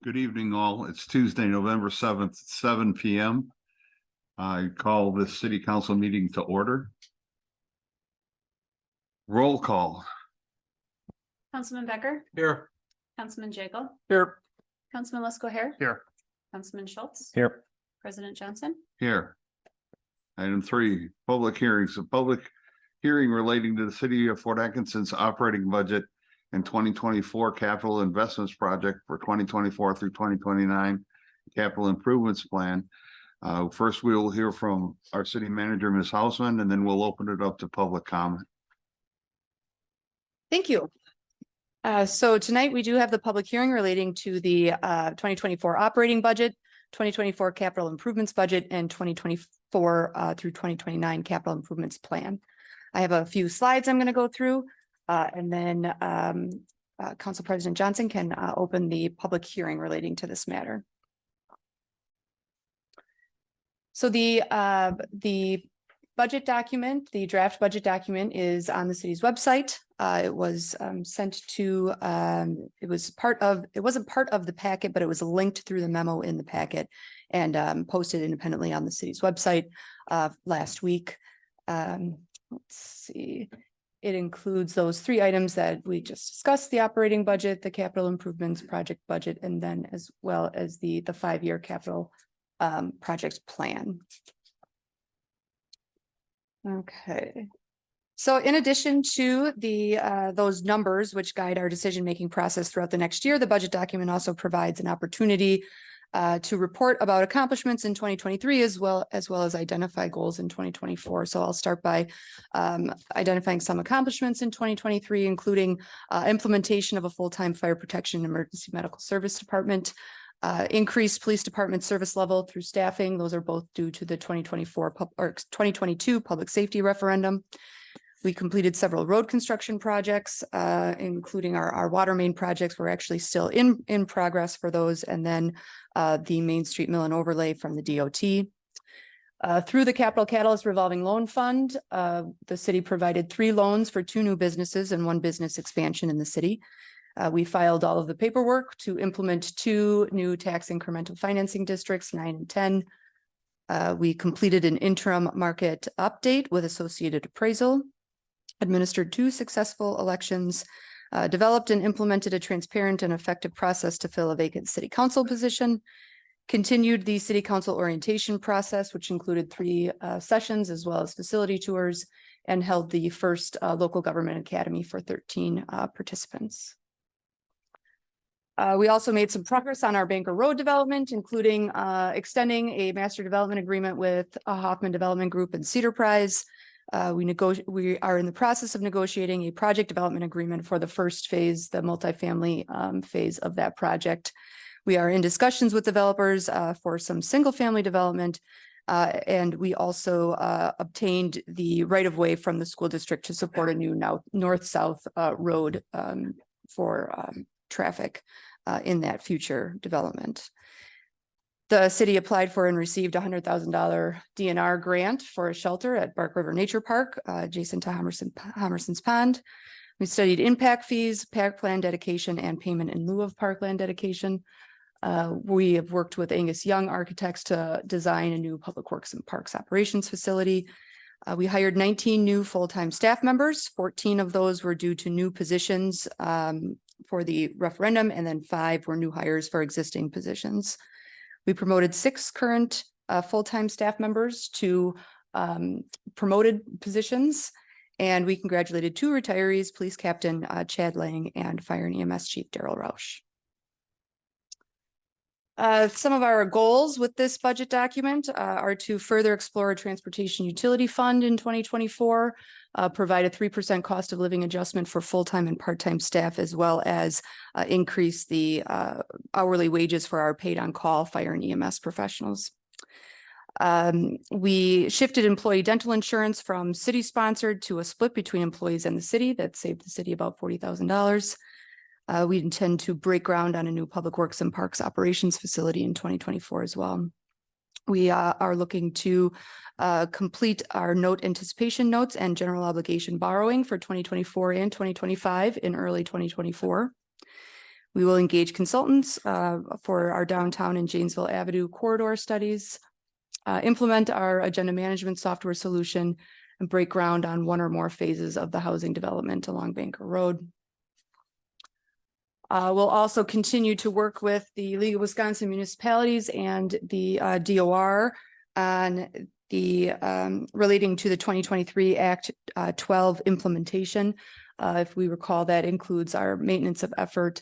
Good evening, all. It's Tuesday, November 7th, 7 p.m. I call this city council meeting to order. Roll call. Councilman Becker, Here. Councilman Jekyll, Here. Councilman Lesko Hair, Here. Councilman Schultz, Here. President Johnson. Here. Item 3, public hearings. A public hearing relating to the city of Fort Atkinson's operating budget and 2024 capital investments project for 2024 through 2029 capital improvements plan. First, we will hear from our city manager, Ms. Hausman, and then we'll open it up to public comment. Thank you. So tonight we do have the public hearing relating to the 2024 operating budget, 2024 capital improvements budget, and 2024 through 2029 capital improvements plan. I have a few slides I'm going to go through, and then Council President Johnson can open the public hearing relating to this matter. So the budget document, the draft budget document, is on the city's website. It was sent to, it wasn't part of the packet, but it was linked through the memo in the packet and posted independently on the city's website last week. Let's see. It includes those 3 items that we just discussed: the operating budget, the capital improvements project budget, and then as well as the 5-year capital project plan. Okay. So in addition to those numbers which guide our decision-making process throughout the next year, the budget document also provides an opportunity to report about accomplishments in 2023 as well as identify goals in 2024. So I'll start by identifying some accomplishments in 2023, including implementation of a full-time fire protection and emergency medical service department, increased police department service level through staffing. Those are both due to the 2022 public safety referendum. We completed several road construction projects, including our water main projects. We're actually still in progress for those. And then the Main Street Mill and Overlay from the DOT. Through the Capital Catalyst Revolving Loan Fund, the city provided 3 loans for 2 new businesses and 1 business expansion in the city. We filed all of the paperwork to implement 2 new tax incremental financing districts, 9 and 10. We completed an interim market update with associated appraisal, administered 2 successful elections, developed and implemented a transparent and effective process to fill a vacant city council position, continued the city council orientation process, which included 3 sessions as well as facility tours, and held the first local government academy for 13 participants. We also made some progress on our Banker Road development, including extending a master development agreement with Hoffman Development Group and Cedar Prize. We are in the process of negotiating a project development agreement for the first phase, the multifamily phase of that project. We are in discussions with developers for some single family development. And we also obtained the right of way from the school district to support a new north-south road for traffic in that future development. The city applied for and received a $100,000 DNR grant for a shelter at Bark River Nature Park, adjacent to Homerson's Pond. We studied impact fees, park plan dedication, and payment in lieu of parkland dedication. We have worked with Angus Young Architects to design a new public works and parks operations facility. We hired 19 new full-time staff members. 14 of those were due to new positions for the referendum, and then 5 were new hires for existing positions. We promoted 6 current full-time staff members to promoted positions, and we congratulated 2 retirees, Police Captain Chad Lang and Fire and EMS Chief Daryl Roush. Some of our goals with this budget document are to further explore a transportation utility fund in 2024, provide a 3% cost of living adjustment for full-time and part-time staff, as well as increase the hourly wages for our paid-on-call fire and EMS professionals. We shifted employee dental insurance from city-sponsored to a split between employees and the city. That saved the city about $40,000. We intend to break ground on a new public works and parks operations facility in 2024 as well. We are looking to complete our note anticipation notes and general obligation borrowing for 2024 and 2025 in early 2024. We will engage consultants for our downtown and Janesville Avenue corridor studies, implement our agenda management software solution, and break ground on one or more phases of the housing development along Banker Road. We'll also continue to work with the League of Wisconsin Municipalities and the DOR on the relating to the 2023 Act 12 implementation. If we recall, that includes our maintenance of effort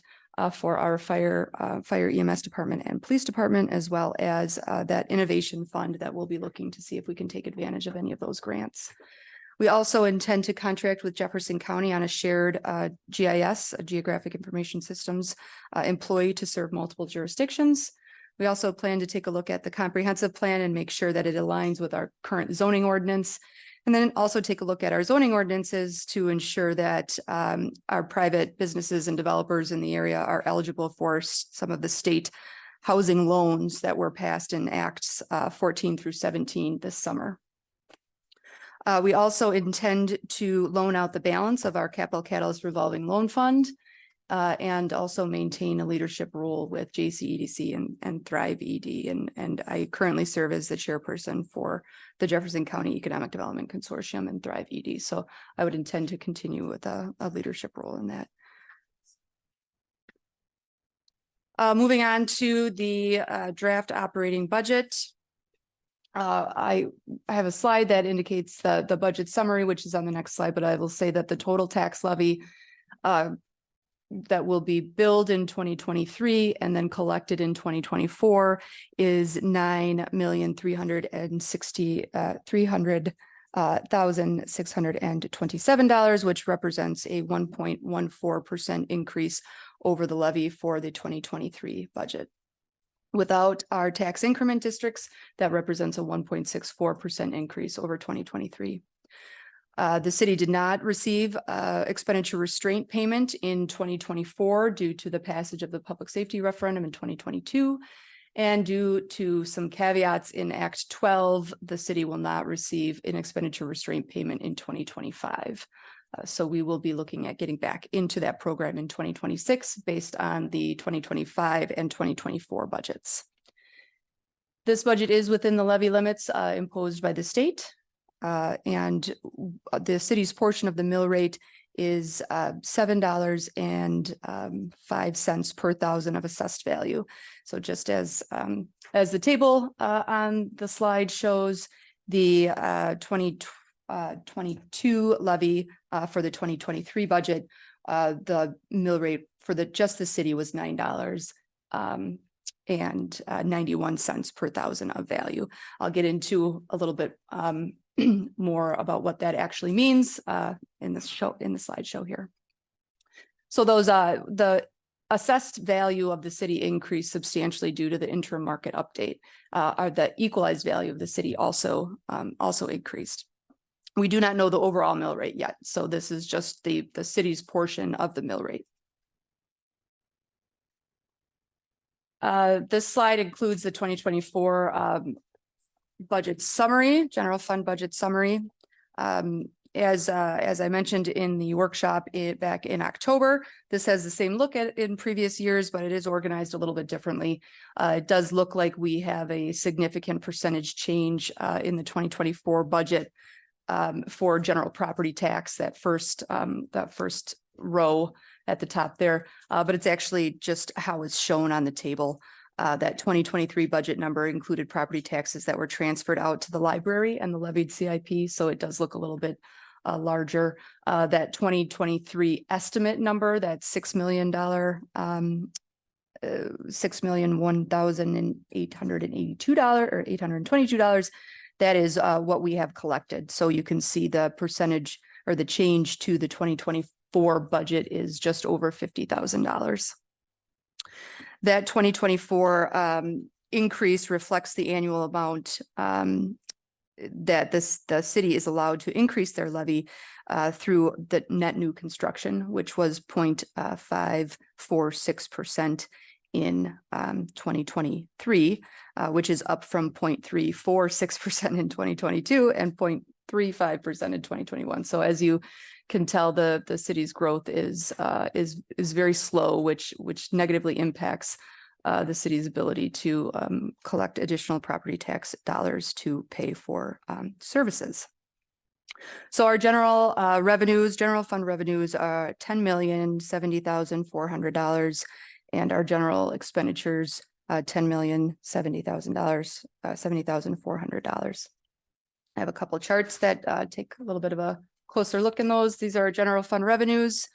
for our fire EMS department and police department, as well as that innovation fund that we'll be looking to see if we can take advantage of any of those grants. We also intend to contract with Jefferson County on a shared GIS, Geographic Information Systems employee to serve multiple jurisdictions. We also plan to take a look at the comprehensive plan and make sure that it aligns with our current zoning ordinance. And then also take a look at our zoning ordinances to ensure that our private businesses and developers in the area are eligible for some of the state housing loans that were passed in Acts 14 through 17 this summer. We also intend to loan out the balance of our Capital Catalyst revolving loan fund and also maintain a leadership role with JCEDC and Thrive ED. And I currently serve as the chairperson for the Jefferson County Economic Development Consortium and Thrive ED. So I would intend to continue with a leadership role in that. Moving on to the draft operating budget. I have a slide that indicates the budget summary, which is on the next slide, but I will say that the total tax levy that will be billed in 2023 and then collected in 2024 is $9,300,627, which represents a 1.14% increase over the levy for the 2023 budget. Without our tax increment districts, that represents a 1.64% increase over 2023. The city did not receive expenditure restraint payment in 2024 due to the passage of the public safety referendum in 2022. And due to some caveats in Act 12, the city will not receive an expenditure restraint payment in 2025. So we will be looking at getting back into that program in 2026 based on the 2025 and 2024 budgets. This budget is within the levy limits imposed by the state. And the city's portion of the mill rate is $7.05 per thousand of assessed value. So just as the table on the slide shows, the 2022 levy for the 2023 budget, the mill rate for just the city was $9.91 per thousand of value. I'll get into a little bit more about what that actually means in the slideshow here. So those the assessed value of the city increased substantially due to the interim market update. The equalized value of the city also increased. We do not know the overall mill rate yet, so this is just the city's portion of the mill rate. This slide includes the 2024 budget summary, general fund budget summary. As I mentioned in the workshop back in October, this has the same look in previous years, but it is organized a little bit differently. It does look like we have a significant percentage change in the 2024 budget for general property tax, that first row at the top there, but it's actually just how it's shown on the table. That 2023 budget number included property taxes that were transferred out to the library and the levied CIP, so it does look a little bit larger. That 2023 estimate number, that $6,001,882 or $822, that is what we have collected. So you can see the percentage or the change to the 2024 budget is just over $50,000. That 2024 increase reflects the annual amount that the city is allowed to increase their levy through the net new construction, which was 0.546% in 2023, which is up from 0.346% in 2022 and 0.35% in 2021. So as you can tell, the city's growth is very slow, which negatively impacts the city's ability to collect additional property tax dollars to pay for services. So our general fund revenues are $10,070,400, and our general expenditures $10,070,400. I have a couple of charts that take a little bit of a closer look in those. These are general fund revenues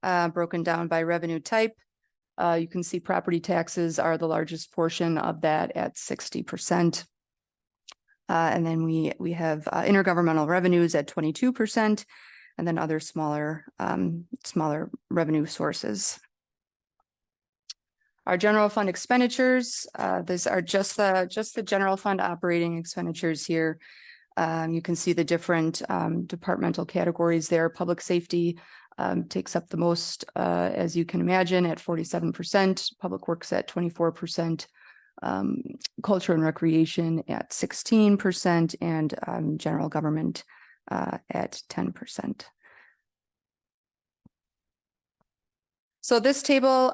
broken down by revenue type. You can see property taxes are the largest portion of that at 60%. And then we have intergovernmental revenues at 22%, and then other smaller revenue sources. Our general fund expenditures, these are just the general fund operating expenditures here. You can see the different departmental categories there. Public safety takes up the most, as you can imagine, at 47%, public works at 24%, culture and recreation at 16%, and general government at 10%. So this table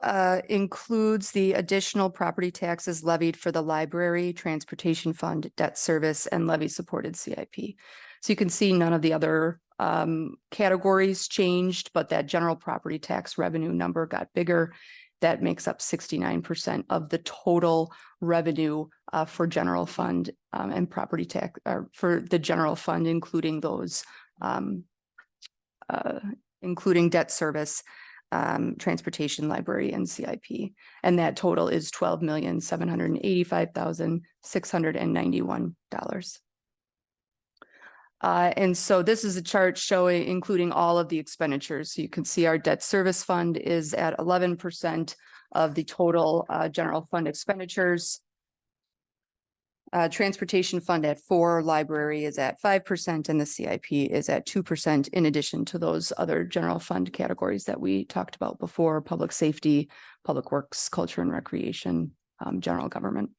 includes the additional property taxes levied for the library, transportation fund, debt service, and levy supported CIP. So you can see none of the other categories changed, but that general property tax revenue number got bigger. That makes up 69% of the total revenue for general fund and property tax, or for the general fund, including those, including debt service, transportation, library, and CIP. And that total is $12,785,691. And so this is a chart showing, including all of the expenditures. So you can see our debt service fund is at 11% of the total general fund expenditures. Transportation fund at 4%, library is at 5%, and the CIP is at 2%, in addition to those other general fund categories that we talked about before: public safety, public works, culture and recreation, general government.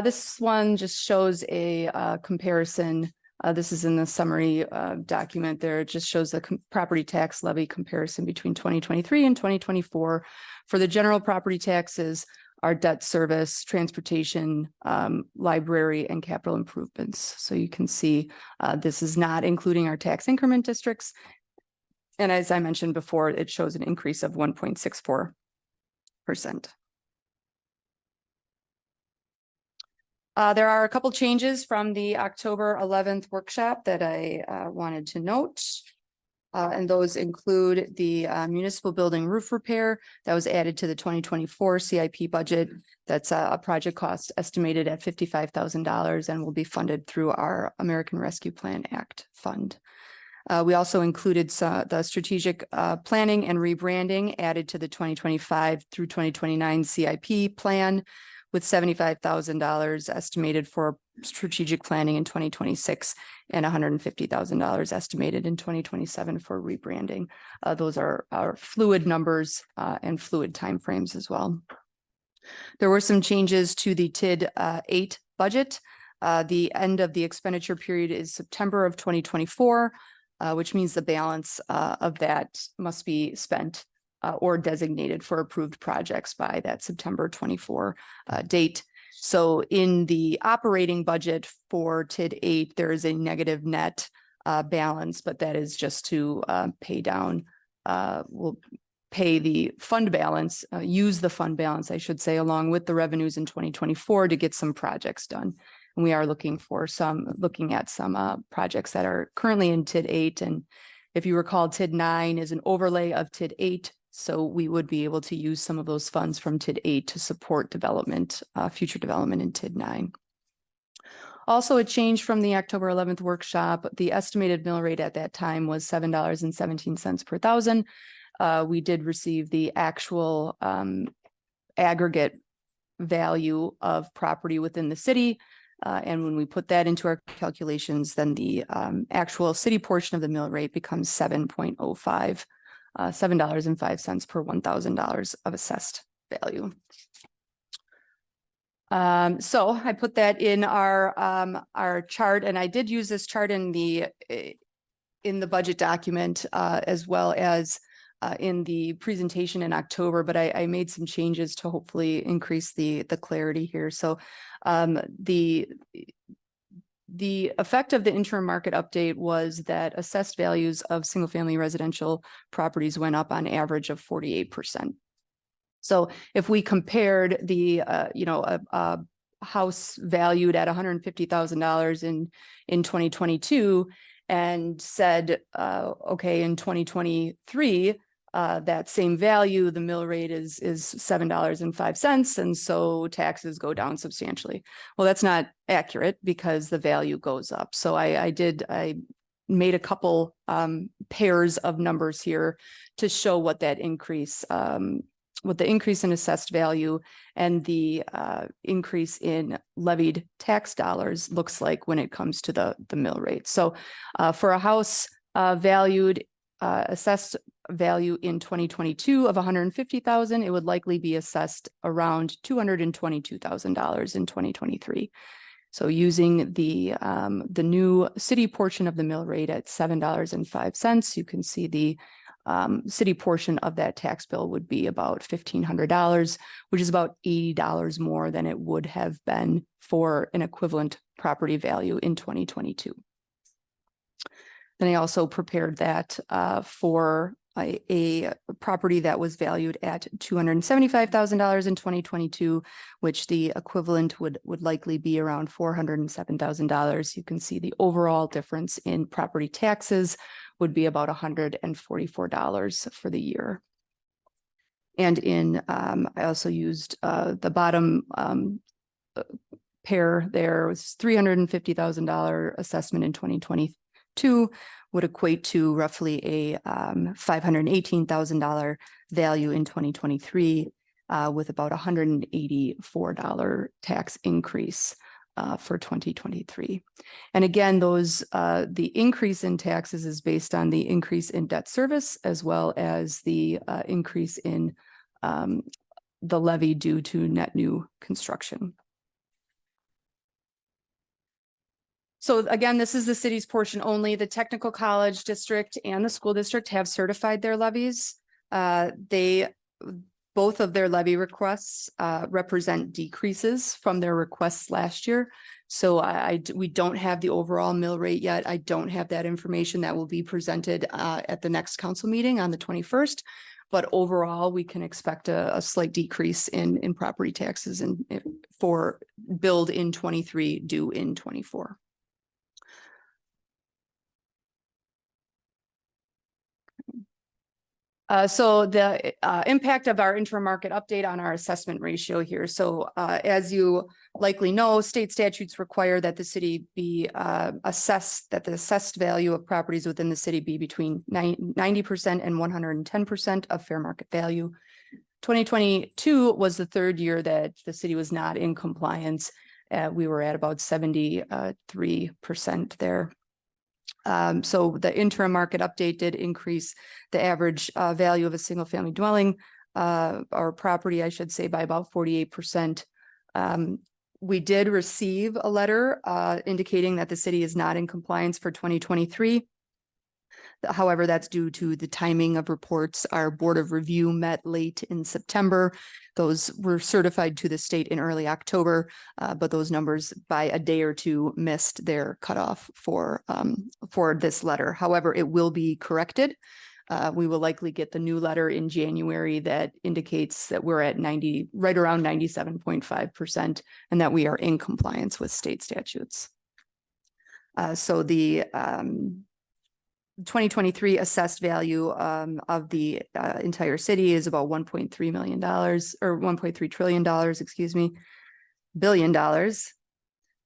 This one just shows a comparison. This is in the summary document there. It just shows the property tax levy comparison between 2023 and 2024. For the general property taxes, our debt service, transportation, library, and capital improvements. So you can see this is not including our tax increment districts. And as I mentioned before, it shows an increase of 1.64%. There are a couple changes from the October 11th workshop that I wanted to note. And those include the municipal building roof repair that was added to the 2024 CIP budget. That's a project cost estimated at $55,000 and will be funded through our American Rescue Plan Act fund. We also included the strategic planning and rebranding added to the 2025 through 2029 CIP plan, with $75,000 estimated for strategic planning in 2026 and $150,000 estimated in 2027 for rebranding. Those are our fluid numbers and fluid timeframes as well. There were some changes to the TID 8 budget. The end of the expenditure period is September of 2024, which means the balance of that must be spent or designated for approved projects by that September 24 date. So in the operating budget for TID 8, there is a negative net balance, but that is just to pay down, we'll pay the fund balance, use the fund balance, I should say, along with the revenues in 2024 to get some projects done. And we are looking at some projects that are currently in TID 8. And if you recall, TID 9 is an overlay of TID 8. So we would be able to use some of those funds from TID 8 to support development, future development in TID 9. Also, a change from the October 11th workshop, the estimated mill rate at that time was $7.17 per thousand. We did receive the actual aggregate value of property within the city. And when we put that into our calculations, then the actual city portion of the mill rate becomes 7.05. $7.05 per $1,000 of assessed value. So I put that in our chart, and I did use this chart in the budget document, as well as in the presentation in October, but I made some changes to hopefully increase the clarity here. So the effect of the interim market update was that assessed values of single family residential properties went up on average of 48%. So if we compared the a house valued at $150,000 in 2022 and said, okay, in 2023, that same value, the mill rate is $7.05, and so taxes go down substantially. Well, that's not accurate because the value goes up. So I made a couple pairs of numbers here to show what that increase, what the increase in assessed value and the increase in levied tax dollars looks like when it comes to the mill rate. So for a house valued assessed value in 2022 of $150,000, it would likely be assessed around $222,000 in 2023. So using the new city portion of the mill rate at $7.05, you can see the city portion of that tax bill would be about $1,500, which is about $80 more than it would have been for an equivalent property value in 2022. Then I also prepared that for a property that was valued at $275,000 in 2022, which the equivalent would likely be around $407,000. You can see the overall difference in property taxes would be about $144 for the year. And in I also used the bottom pair there was $350,000 assessment in 2022 would equate to roughly a $518,000 value in 2023 with about $184 tax increase for 2023. And again, those the increase in taxes is based on the increase in debt service as well as the increase in the levy due to net new construction. So again, this is the city's portion only. The technical college district and the school district have certified their levies. Both of their levy requests represent decreases from their requests last year. So we don't have the overall mill rate yet. I don't have that information. That will be presented at the next council meeting on the 21st. But overall, we can expect a slight decrease in property taxes and for billed in 23, due in 24. So the impact of our interim market update on our assessment ratio here. So as you likely know, state statutes require that the city be assessed, that the assessed value of properties within the city be between 90% and 110% of fair market value. 2022 was the third year that the city was not in compliance. We were at about 73% there. So the interim market update did increase the average value of a single family dwelling or property, I should say, by about 48%. We did receive a letter indicating that the city is not in compliance for 2023. However, that's due to the timing of reports. Our board of review met late in September. Those were certified to the state in early October, but those numbers by a day or two missed their cutoff for this letter. However, it will be corrected. We will likely get the new letter in January that indicates that we're at right around 97.5%, and that we are in compliance with state statutes. So the 2023 assessed value of the entire city is about $1.3 million or $1.3 trillion, excuse me, billion dollars,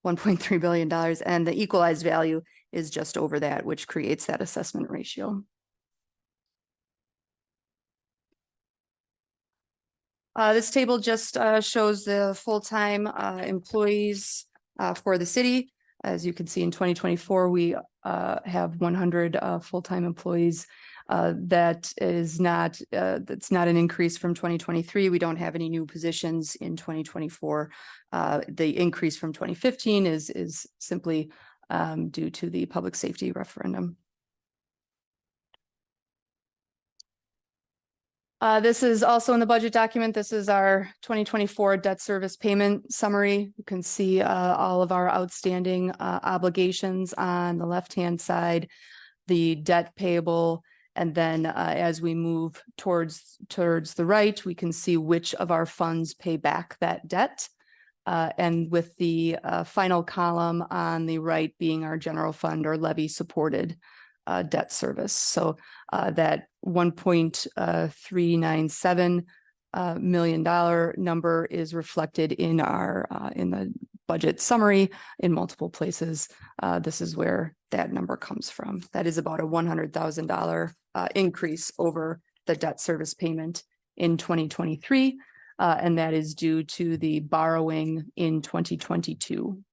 $1.3 billion. And the equalized value is just over that, which creates that assessment ratio. This table just shows the full-time employees for the city. As you can see, in 2024, we have 100 full-time employees. That is not, that's not an increase from 2023. We don't have any new positions in 2024. The increase from 2015 is simply due to the public safety referendum. This is also in the budget document. This is our 2024 debt service payment summary. You can see all of our outstanding obligations on the left-hand side, the debt payable, and then as we move towards the right, we can see which of our funds pay back that debt. And with the final column on the right being our general fund or levy supported debt service. So that $1.397 million number is reflected in our in the budget summary in multiple places. This is where that number comes from. That is about a $100,000 increase over the debt service payment in 2023. And that is due to the borrowing in 2022.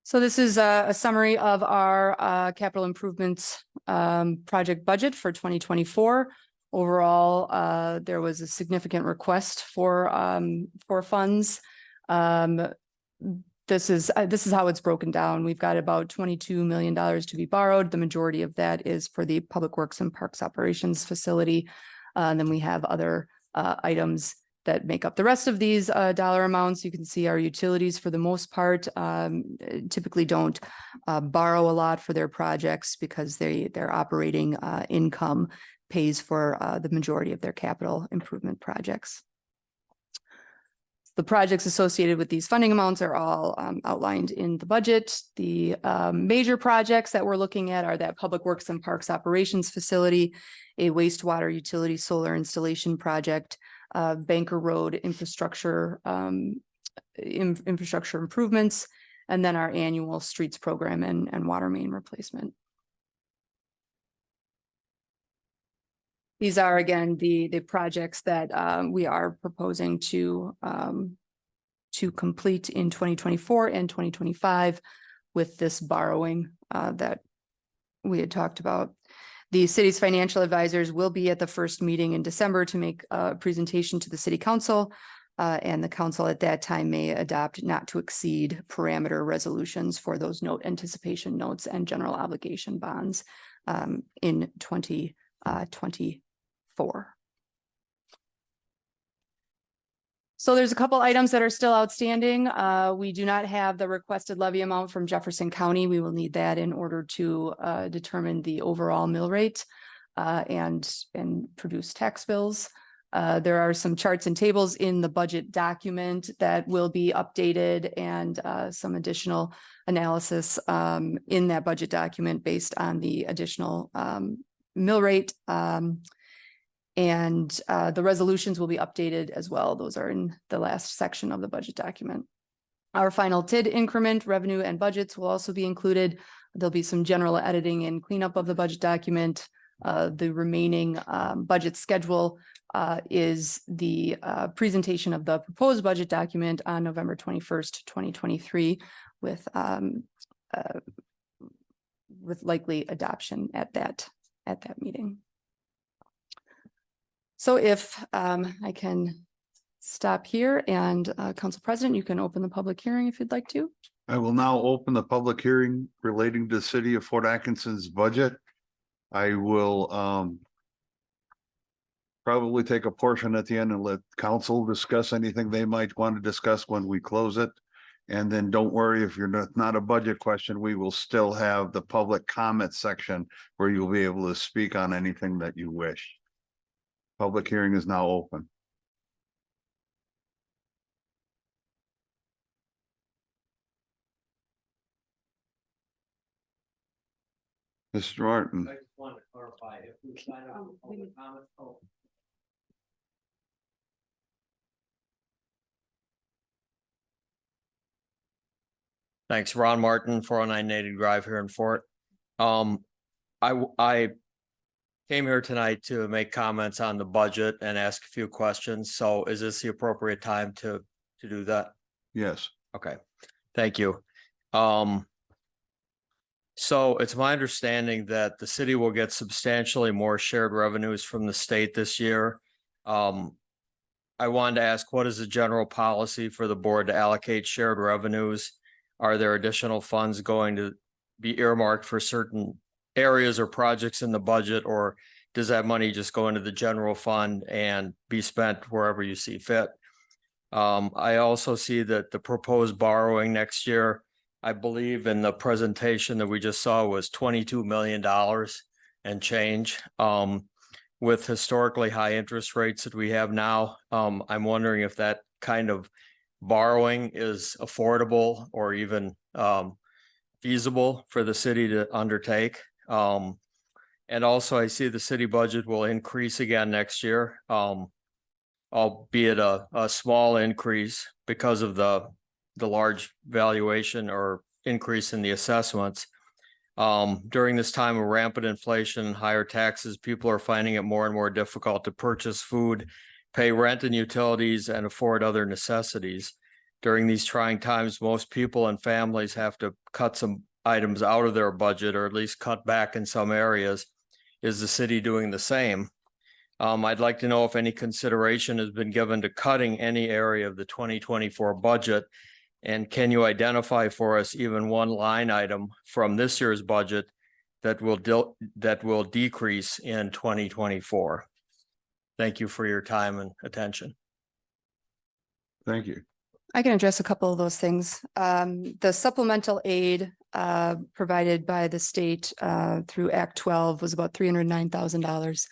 So this is a summary of our capital improvements project budget for 2024. Overall, there was a significant request for funds. This is how it's broken down. We've got about $22 million to be borrowed. The majority of that is for the Public Works and Parks Operations Facility. And then we have other items that make up the rest of these dollar amounts. You can see our utilities, for the most part, typically don't borrow a lot for their projects because their operating income pays for the majority of their capital improvement projects. The projects associated with these funding amounts are all outlined in the budget. The major projects that we're looking at are that Public Works and Parks Operations Facility, a wastewater utility solar installation project, Banker Road infrastructure improvements, and then our annual streets program and water main replacement. These are, again, the projects that we are proposing to complete in 2024 and 2025 with this borrowing that we had talked about. The city's financial advisors will be at the first meeting in December to make a presentation to the city council, and the council at that time may adopt not to exceed parameter resolutions for those note anticipation notes and general obligation bonds in 2024. So there's a couple items that are still outstanding. We do not have the requested levy amount from Jefferson County. We will need that in order to determine the overall mill rate and produce tax bills. There are some charts and tables in the budget document that will be updated, and some additional analysis in that budget document based on the additional mill rate. And the resolutions will be updated as well. Those are in the last section of the budget document. Our final TID increment, revenue and budgets will also be included. There'll be some general editing and cleanup of the budget document. The remaining budget schedule is the presentation of the proposed budget document on November 21st, 2023, with likely adoption at that meeting. So if I can stop here, and Council President, you can open the public hearing if you'd like to. I will now open the public hearing relating to the city of Fort Atkinson's budget. I will probably take a portion at the end and let council discuss anything they might want to discuss when we close it. And then don't worry, if you're not a budget question, we will still have the public comment section where you'll be able to speak on anything that you wish. Public hearing is now open. Mr. Martin. I just wanted to clarify if we sign up for public comments. Thanks, Ron Martin, 409 Native Drive here in Fort. I came here tonight to make comments on the budget and ask a few questions. So is this the appropriate time to do that? Yes. Okay, thank you. So it's my understanding that the city will get substantially more shared revenues from the state this year. I wanted to ask, what is the general policy for the board to allocate shared revenues? Are there additional funds going to be earmarked for certain areas or projects in the budget, or does that money just go into the general fund and be spent wherever you see fit? I also see that the proposed borrowing next year, I believe in the presentation that we just saw, was $22 million and change. With historically high interest rates that we have now, I'm wondering if that kind of borrowing is affordable or even feasible for the city to undertake. And also I see the city budget will increase again next year, albeit a small increase because of the large valuation or increase in the assessments. During this time of rampant inflation and higher taxes, people are finding it more and more difficult to purchase food, pay rent and utilities, and afford other necessities. During these trying times, most people and families have to cut some items out of their budget, or at least cut back in some areas. Is the city doing the same? I'd like to know if any consideration has been given to cutting any area of the 2024 budget. And can you identify for us even one line item from this year's budget that will decrease in 2024? Thank you for your time and attention. Thank you. I can address a couple of those things. The supplemental aid provided by the state through Act 12 was about $309,000.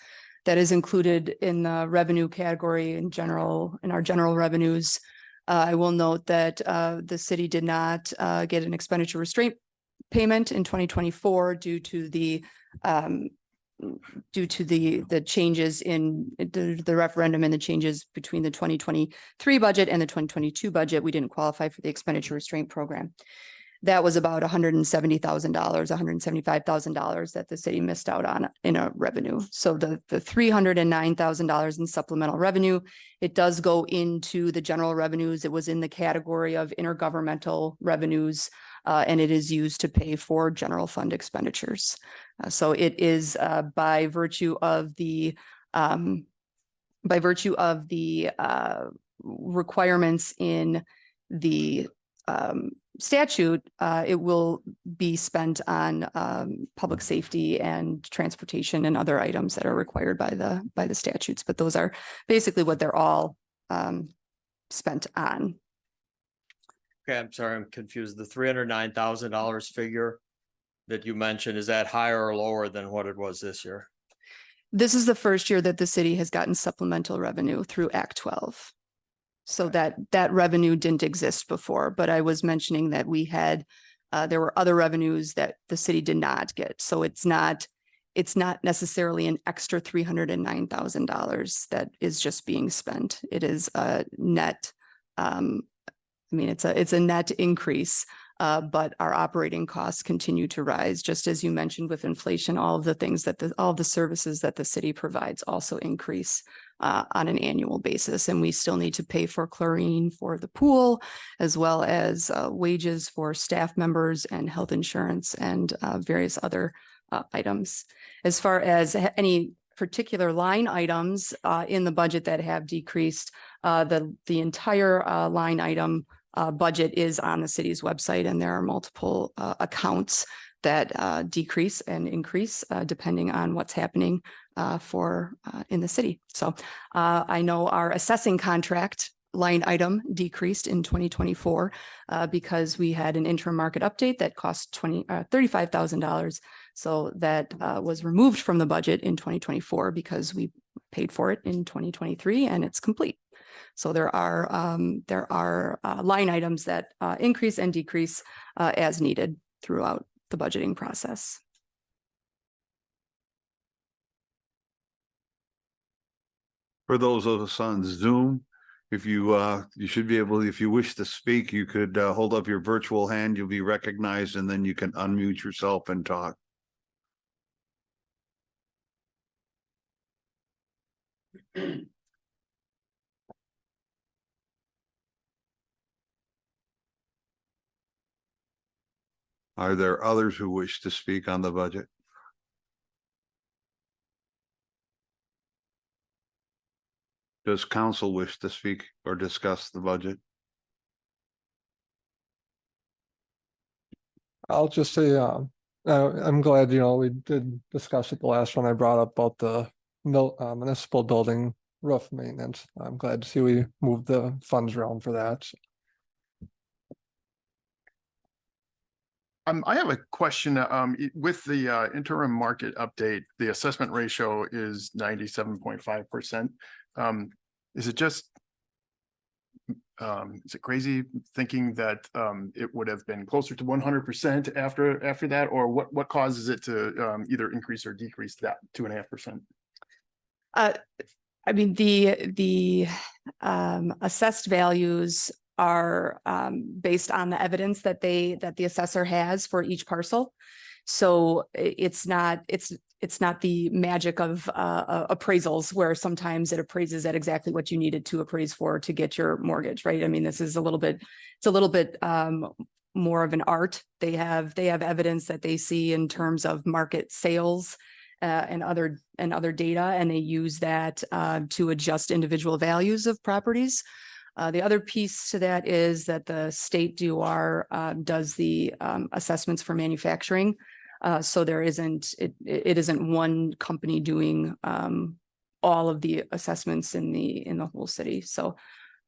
That is included in the revenue category in our general revenues. I will note that the city did not get an expenditure restraint payment in 2024 due to the changes in the referendum and the changes between the 2023 budget and the 2022 budget. We didn't qualify for the expenditure restraint program. That was about $170,000, $175,000 that the city missed out on in a revenue. So the $309,000 in supplemental revenue, it does go into the general revenues. It was in the category of intergovernmental revenues, and it is used to pay for general fund expenditures. So it is by virtue of the requirements in the statute, it will be spent on public safety and transportation and other items that are required by the statutes. But those are basically what they're all spent on. Okay, I'm sorry, I'm confused. The $309,000 figure that you mentioned, is that higher or lower than what it was this year? This is the first year that the city has gotten supplemental revenue through Act 12. So that revenue didn't exist before, but I was mentioning that we had, there were other revenues that the city did not get. So it's not necessarily an extra $309,000 that is just being spent. It is a net, it's a net increase, but our operating costs continue to rise. Just as you mentioned with inflation, all of the things that all the services that the city provides also increase on an annual basis. And we still need to pay for chlorine for the pool, as well as wages for staff members and health insurance and various other items. As far as any particular line items in the budget that have decreased, the entire line item budget is on the city's website, and there are multiple accounts that decrease and increase depending on what's happening in the city. So I know our assessing contract line item decreased in 2024 because we had an interim market update that cost $35,000. So that was removed from the budget in 2024 because we paid for it in 2023 and it's complete. So there are line items that increase and decrease as needed throughout the budgeting process. For those of us on Zoom, if you should be able, if you wish to speak, you could hold up your virtual hand. You'll be recognized, and then you can unmute yourself and talk. Are there others who wish to speak on the budget? Does council wish to speak or discuss the budget? I'll just say, I'm glad, we did discuss it the last one. I brought up about the municipal building roof maintenance. I'm glad to see we moved the funds around for that. I have a question, with the interim market update, the assessment ratio is 97.5%. Is it just? Is it crazy thinking that it would have been closer to 100% after that, or what causes it to either increase or decrease that 2.5%? I mean, the assessed values are based on the evidence that the assessor has for each parcel. So it's not the magic of appraisals where sometimes it appraises at exactly what you needed to appraise for to get your mortgage, right? I mean, this is a little bit more of an art. They have evidence that they see in terms of market sales and other data, and they use that to adjust individual values of properties. The other piece to that is that the state DOR does the assessments for manufacturing. So there isn't, it isn't one company doing all of the assessments in the whole city. So,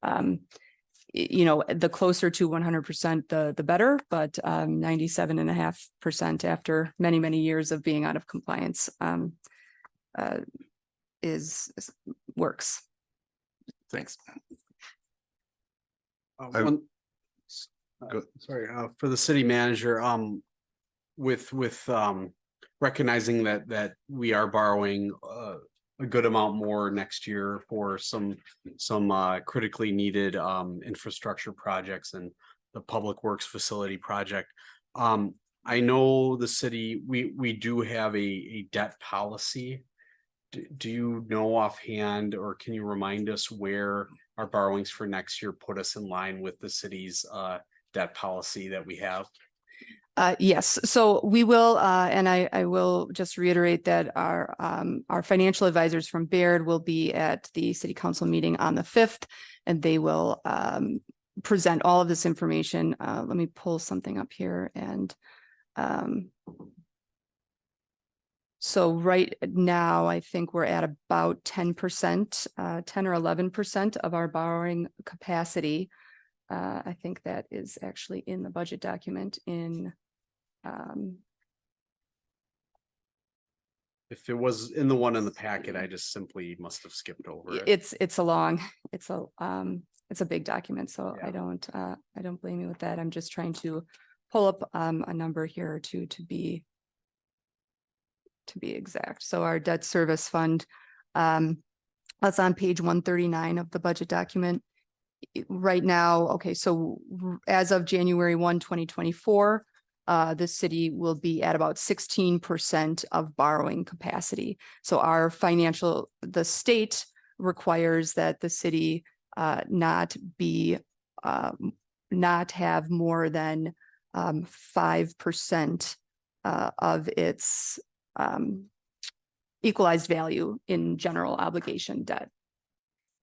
the closer to 100%, the better, but 97.5% after many, many years of being out of compliance works. Thanks. Go- For the city manager, with recognizing that we are borrowing a good amount more next year for some critically needed infrastructure projects and the public works facility project. I know the city, we do have a debt policy. Do you know offhand, or can you remind us where our borrowings for next year put us in line with the city's debt policy that we have? Yes, so we will, and I will just reiterate that our financial advisors from Baird will be at the city council meeting on the 5th, and they will present all of this information. Let me pull something up here. And so right now, I think we're at about 10%, 10 or 11% of our borrowing capacity. I think that is actually in the budget document If it was in the one in the packet, I just simply must have skipped over it. it's a big document, so Yeah. I don't blame you with that. I'm just trying to pull up a number here or two to be exact. So our debt service fund, that's on page 139 of the budget document. Right now, okay, so as of January 1, 2024, the city will be at about 16% of borrowing capacity. So the state requires that the city not have more than 5% of its equalized value in general obligation debt.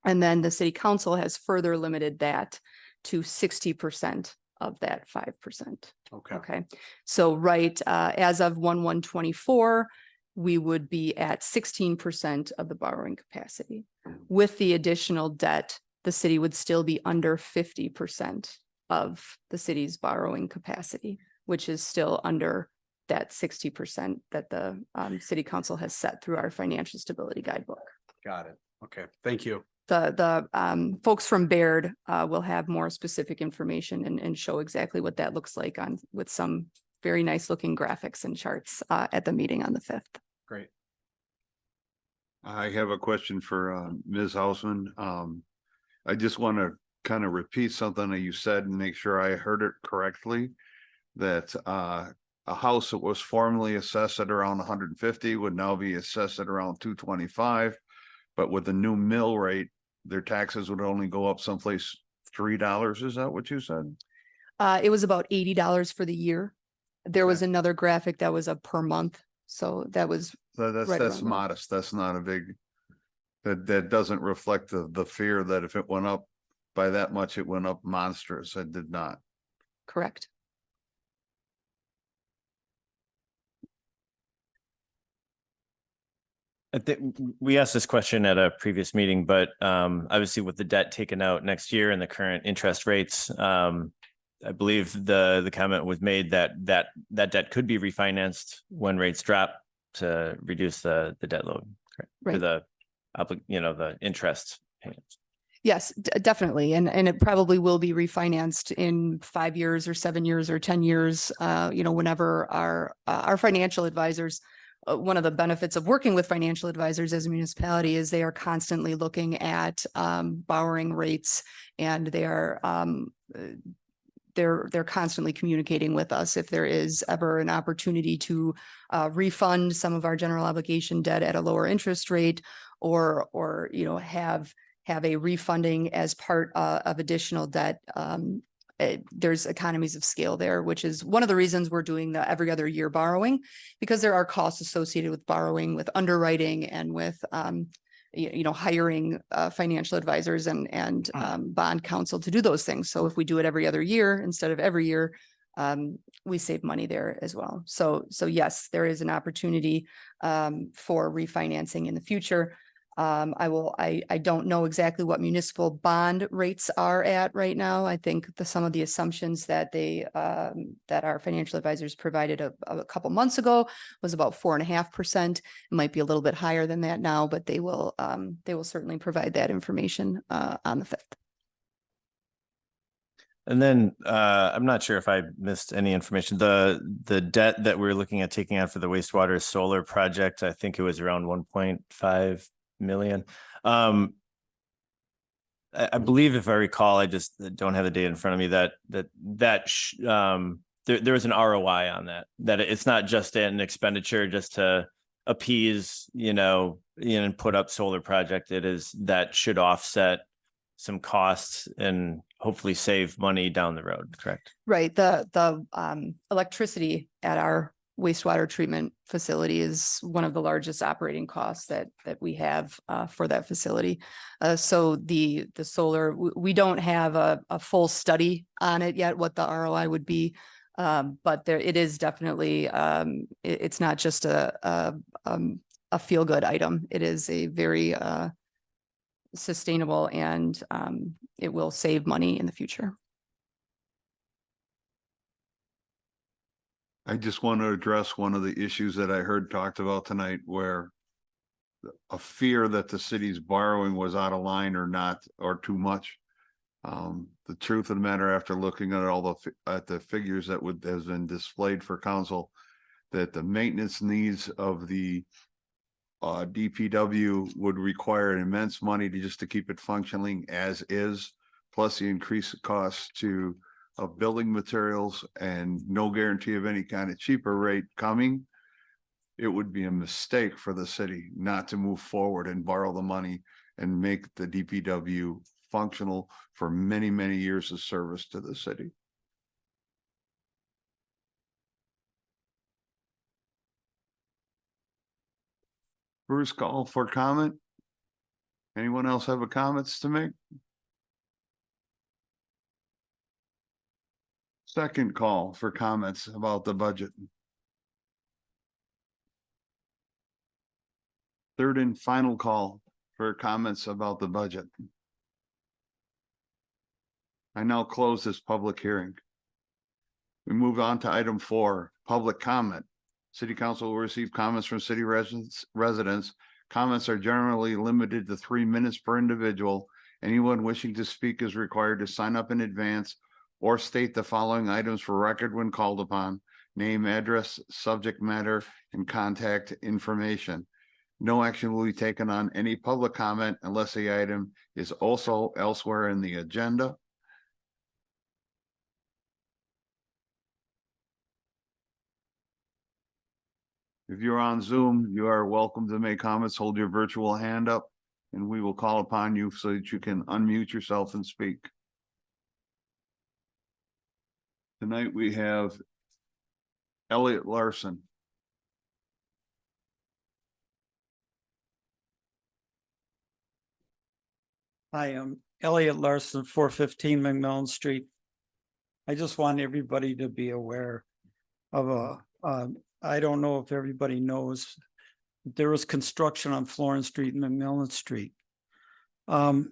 And then the city council has further limited that to 60% of that 5%. Okay. Okay, so as of 1/1/24, we would be at 16% of the borrowing capacity. With the additional debt, the city would still be under 50% of the city's borrowing capacity, which is still under that 60% that the city council has set through our financial stability guidebook. Got it. Okay, thank you. The folks from Baird will have more specific information and show exactly what that looks like with some very nice looking graphics and charts at the meeting on the 5th. Great. I have a question for Ms. Hausman. I just want to kind of repeat something that you said and make sure I heard it correctly. That a house that was formerly assessed at around 150 would now be assessed at around 225. But with the new mill rate, their taxes would only go up someplace $3. Is that what you said? It was about $80 for the year. There was another graphic that was a per month, so that was So that's, Right that's around that. modest. That's not a big, that doesn't reflect the fear that if it went up by that much, it went up monstrous. It did not. correct. I think we asked this question at a previous meeting, but obviously with the debt taken out next year and the current interest rates, I believe the comment was made that debt could be refinanced when rates drop to reduce the debt load, correct? Or Right. the interest payments. Yes, definitely. And it probably will be refinanced in 5 years or 7 years or 10 years, whenever our financial advisors, one of the benefits of working with financial advisors as a municipality is they are constantly looking at borrowing rates, and they are they're constantly communicating with us if there is ever an opportunity to refund some of our general obligation debt at a lower interest rate, or have a refunding as part of additional debt. There's economies of scale there, which is one of the reasons we're doing the every other year borrowing, because there are costs associated with borrowing, with underwriting, and with hiring financial advisors and bond counsel to do those things. So if we do it every other year instead of every year, we save money there as well. So yes, there is an opportunity for refinancing in the future. I don't know exactly what municipal bond rates are at right now. I think some of the assumptions that that our financial advisors provided a couple months ago was about 4.5%. It might be a little bit higher than that now, but they will certainly provide that information on the 5th. And then I'm not sure if I missed any information. The debt that we're looking at taking out for the wastewater solar project, I think it was around 1.5 million. I believe, if I recall, I just don't have the data in front of me, there was an ROI on that it's not just an expenditure just to appease, and put up solar project. It is that should offset some costs and hopefully save money down the road, correct? Right. The electricity at our wastewater treatment facility is one of the largest operating costs that we have for that facility. So the solar, we don't have a full study on it yet, what the ROI would be. But it is definitely, it's not just a feel good item. It is a very sustainable, and it will save money in the future. I just want to address one of the issues that I heard talked about tonight, where a fear that the city's borrowing was out of line or not, or too much. The truth of the matter, after looking at at the figures that has been displayed for council, that the maintenance needs of the DPW would require immense money to keep it functioning as is, plus the increased costs of building materials and no guarantee of any kind of cheaper rate coming. It would be a mistake for the city not to move forward and borrow the money and make the DPW functional for many, many years of service to the city. Bruce, call for comment. Anyone else have a comments to make? Second call for comments about the budget. Third and final call for comments about the budget. I now close this public hearing. We move on to item 4, public comment. City Council will receive comments from city residents. Comments are generally limited to 3 minutes per individual. Anyone wishing to speak is required to sign up in advance or state the following items for record when called upon: name, address, subject matter, and contact information. No action will be taken on any public comment unless the item is also elsewhere in the agenda. If you're on Zoom, you are welcome to make comments. Hold your virtual hand up and we will call upon you so that you can unmute yourself and speak. Tonight we have Elliot Larson. Hi, I'm Elliot Larson, 415 McMillan Street. I just want everybody to be aware of I don't know if everybody knows, there was construction on Florence Street and McMillan Street. I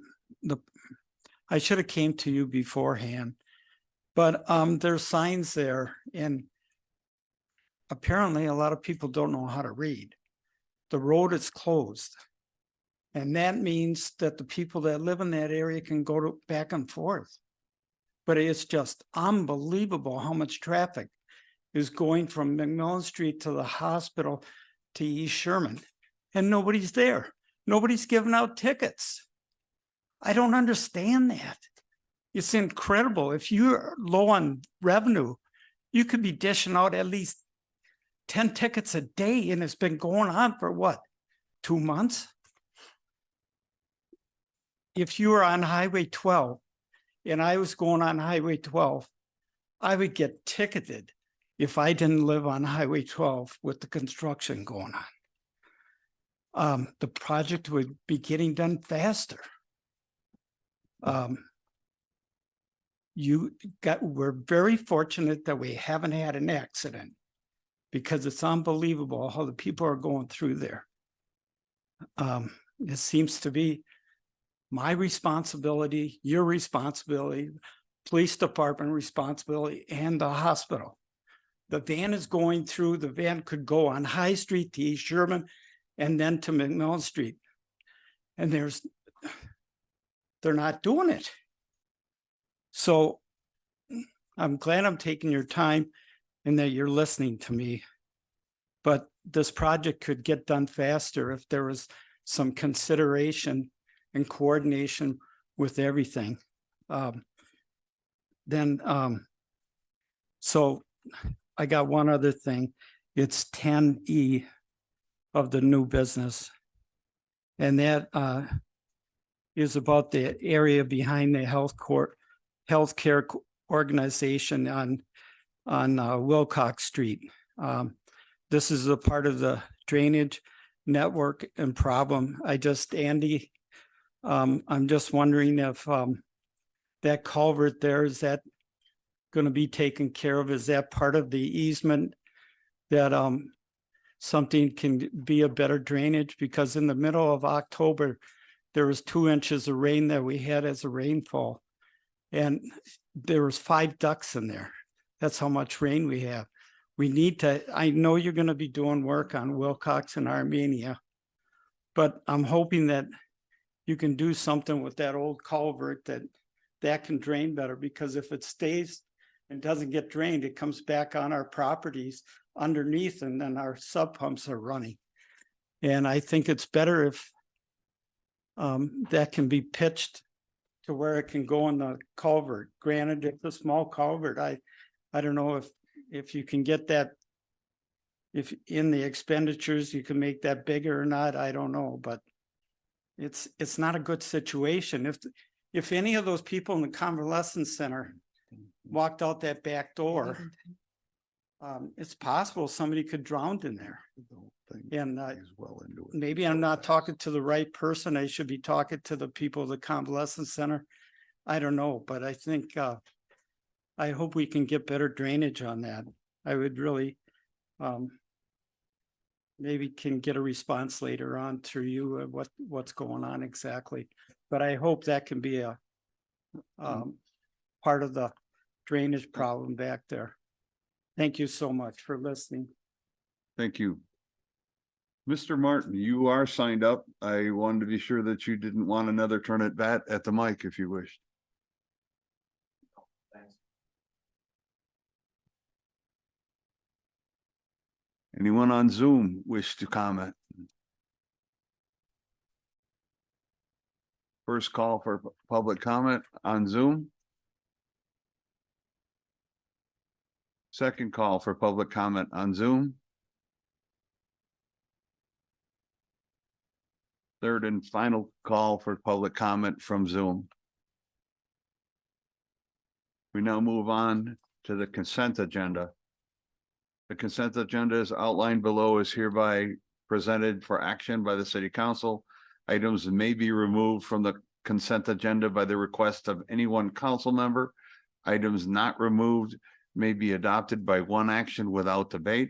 should have came to you beforehand, but there's signs there, and apparently a lot of people don't know how to read. The road is closed. And that means that the people that live in that area can go to back and forth. But it's just unbelievable how much traffic is going from McMillan Street to the hospital to East Sherman. And nobody's there. Nobody's giving out tickets. I don't understand that. It's incredible. If you're low on revenue, you could be dishing out at least 10 tickets a day, and it's been going on for what, 2 months? If you were on Highway 12 and I was going on Highway 12, I would get ticketed if I didn't live on Highway 12 with the construction going on. The project would be getting done faster. We're very fortunate that we haven't had an accident, because it's unbelievable how the people are going through there. It seems to be my responsibility, your responsibility, police department responsibility, and the hospital. The van is going through, the van could go on High Street to East Sherman and then to McMillan Street. And they're not doing it. So I'm glad I'm taking your time and that you're listening to me. But this project could get done faster if there was some consideration and coordination with everything. So I got one other thing. It's 10E of the new business. And that is about the area behind the healthcare organization on Wilcox Street. This is a part of the drainage network and problem. Andy, I'm just wondering if that culvert there, is that going to be taken care of? Is that part of the easement that something can be a better drainage? Because in the middle of October, there was 2 inches of rain that we had as a rainfall, and there was 5 ducks in there. That's how much rain we have. We need to, I know you're going to be doing work on Wilcox and Armenia, but I'm hoping that you can do something with that old culvert that can drain better, because if it stays and doesn't get drained, it comes back on our properties underneath, and then our sub pumps are running. And I think it's better if that can be pitched to where it can go in the culvert. Granted, it's a small culvert. I don't know if you can get that, if in the expenditures you can make that bigger or not, I don't know, but it's not a good situation. If any of those people in the convalescence center walked out that back door, it's possible somebody could drown in there. And maybe I'm not talking to the right person. I should be talking to the people of the convalescence center. I don't know, but I think I hope we can get better drainage on that. I would really maybe can get a response later on through you what's going on exactly. But I hope that can be a part of the drainage problem back there. Thank you so much for listening. Thank you. Mr. Martin, you are signed up. I wanted to be sure that you didn't want another turn at bat at the mic if you wished. Anyone on Zoom wish to comment? First call for public comment on Zoom. Second call for public comment on Zoom. Third and final call for public comment from Zoom. We now move on to the consent agenda. The consent agenda is outlined below is hereby presented for action by the city council. Items may be removed from the consent agenda by the request of any one council member. Items not removed may be adopted by one action without debate.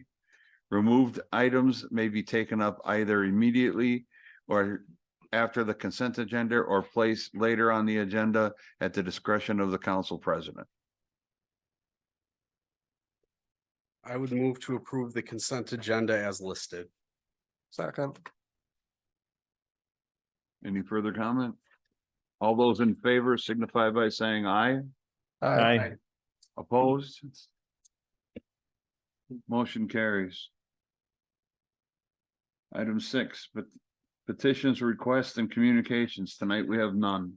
Removed items may be taken up either immediately or after the consent agenda or placed later on the agenda at the discretion of the council president. I would move to approve the consent agenda as listed. Second. Any further comment? All those in favor signify by saying aye. Aye. Opposed? Motion carries. Item 6, but petitions, requests, and communications. Tonight we have none.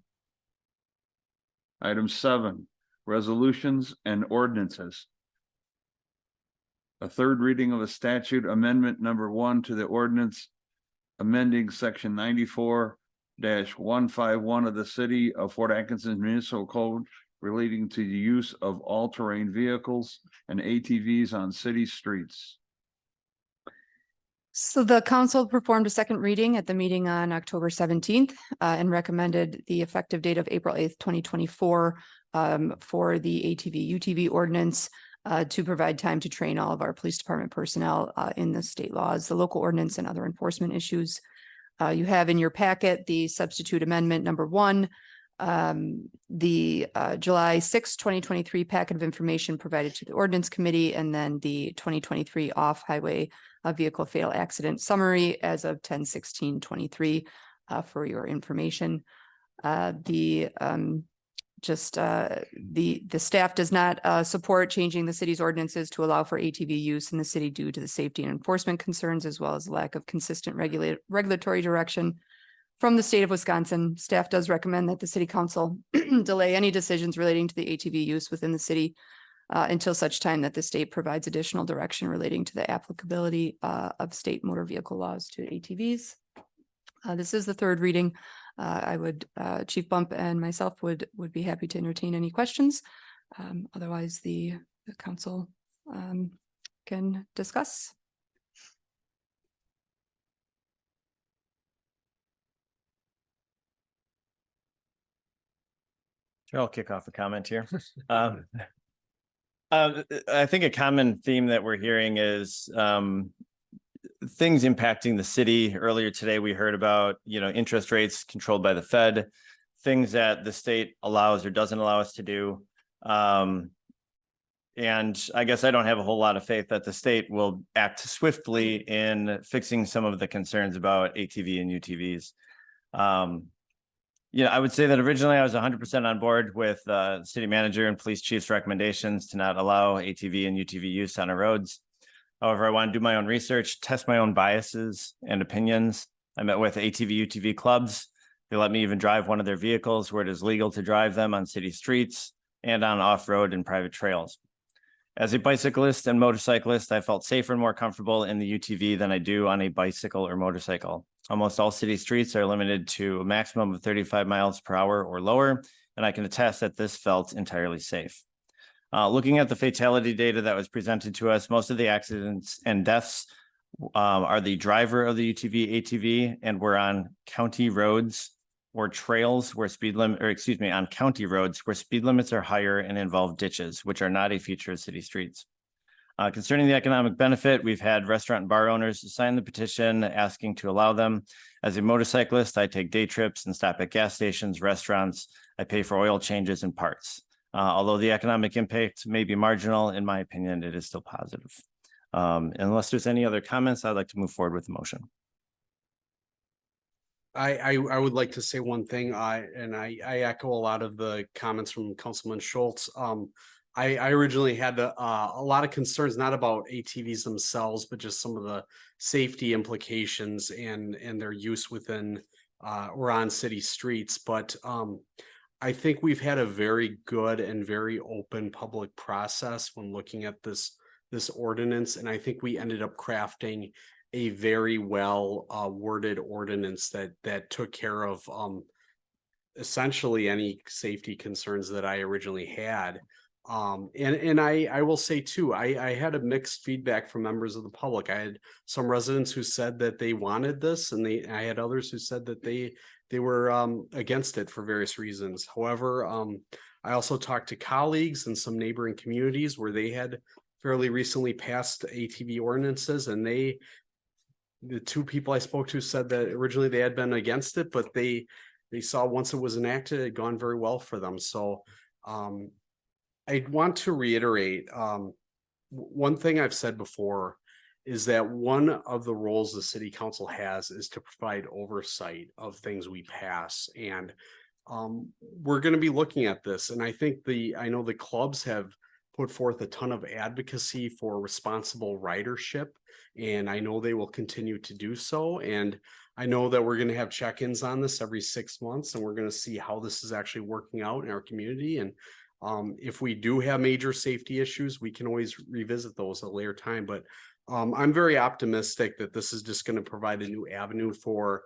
Item 7, resolutions and ordinances. A third reading of a statute amendment number 1 to the ordinance amending section 94-151 of the city of Fort Atkinson Municipal Code relating to the use of all-terrain vehicles and ATVs on city streets. So the council performed a second reading at the meeting on October 17th and recommended the effective date of April 8th, 2024 for the ATV UTV ordinance to provide time to train all of our police department personnel in the state laws, the local ordinance, and other enforcement issues. You have in your packet the substitute amendment number 1, the July 6, 2023 packet of information provided to the ordinance committee, and then the 2023 off-highway vehicle fatal accident summary as of 10/16/23 for your information. The staff does not support changing the city's ordinances to allow for ATV use in the city due to the safety and enforcement concerns, as well as lack of consistent regulatory direction from the state of Wisconsin. Staff does recommend that the city council delay any decisions relating to the ATV use within the city until such time that the state provides additional direction relating to the applicability of state motor vehicle laws to ATVs. This is the third reading. I would, Chief Bump and myself would be happy to entertain any questions. Otherwise, the council can discuss. Sure, I'll kick off a comment here. I think a common theme that we're hearing is things impacting the city. Earlier today, we heard about, interest rates controlled by the Fed, things that the state allows or doesn't allow us to do. And I guess I don't have a whole lot of faith that the state will act swiftly in fixing some of the concerns about ATV and UTVs. I would say that originally I was 100% on board with city manager and police chief's recommendations to not allow ATV and UTV use on our roads. However, I want to do my own research, test my own biases and opinions. I met with ATV, UTV clubs. They let me even drive one of their vehicles where it is legal to drive them on city streets and on off-road and private trails. As a bicyclist and motorcyclist, I felt safer and more comfortable in the UTV than I do on a bicycle or motorcycle. Almost all city streets are limited to a maximum of 35 miles per hour or lower, and I can attest that this felt entirely safe. Looking at the fatality data that was presented to us, most of the accidents and deaths are the driver of the UTV, ATV, and we're on county roads or trails where on county roads where speed limits are higher and involve ditches, which are not a feature of city streets. Concerning the economic benefit, we've had restaurant and bar owners sign the petition asking to allow them. As a motorcyclist, I take day trips and stop at gas stations, restaurants. I pay for oil changes and parts. Although the economic impact may be marginal, in my opinion, it is still positive. Unless there's any other comments, I'd like to move forward with the motion. I would like to say one thing, I echo a lot of the comments from Councilman Schultz. I originally had a lot of concerns, not about ATVs themselves, but just some of the safety implications and their use within or on city streets. But I think we've had a very good and very open public process when looking at this ordinance, and I think we ended up crafting a very well worded ordinance that took care of essentially any safety concerns that I originally had. And I will say too, I had a mixed feedback from members of the public. I had some residents who said that they wanted this, and I had others who said that they were against it for various reasons. However, I also talked to colleagues in some neighboring communities where they had fairly recently passed ATV ordinances, and the two people I spoke to said that originally they had been against it, but they saw once it was enacted, it had gone very well for them. So I want to reiterate, one thing I've said before is that one of the roles the city council has is to provide oversight of things we pass. And we're going to be looking at this. And I think I know the clubs have put forth a ton of advocacy for responsible ridership, and I know they will continue to do so. And I know that we're going to have check-ins on this every 6 months, and we're going to see how this is actually working out in our community. And if we do have major safety issues, we can always revisit those at a later time. But I'm very optimistic that this is just going to provide a new avenue for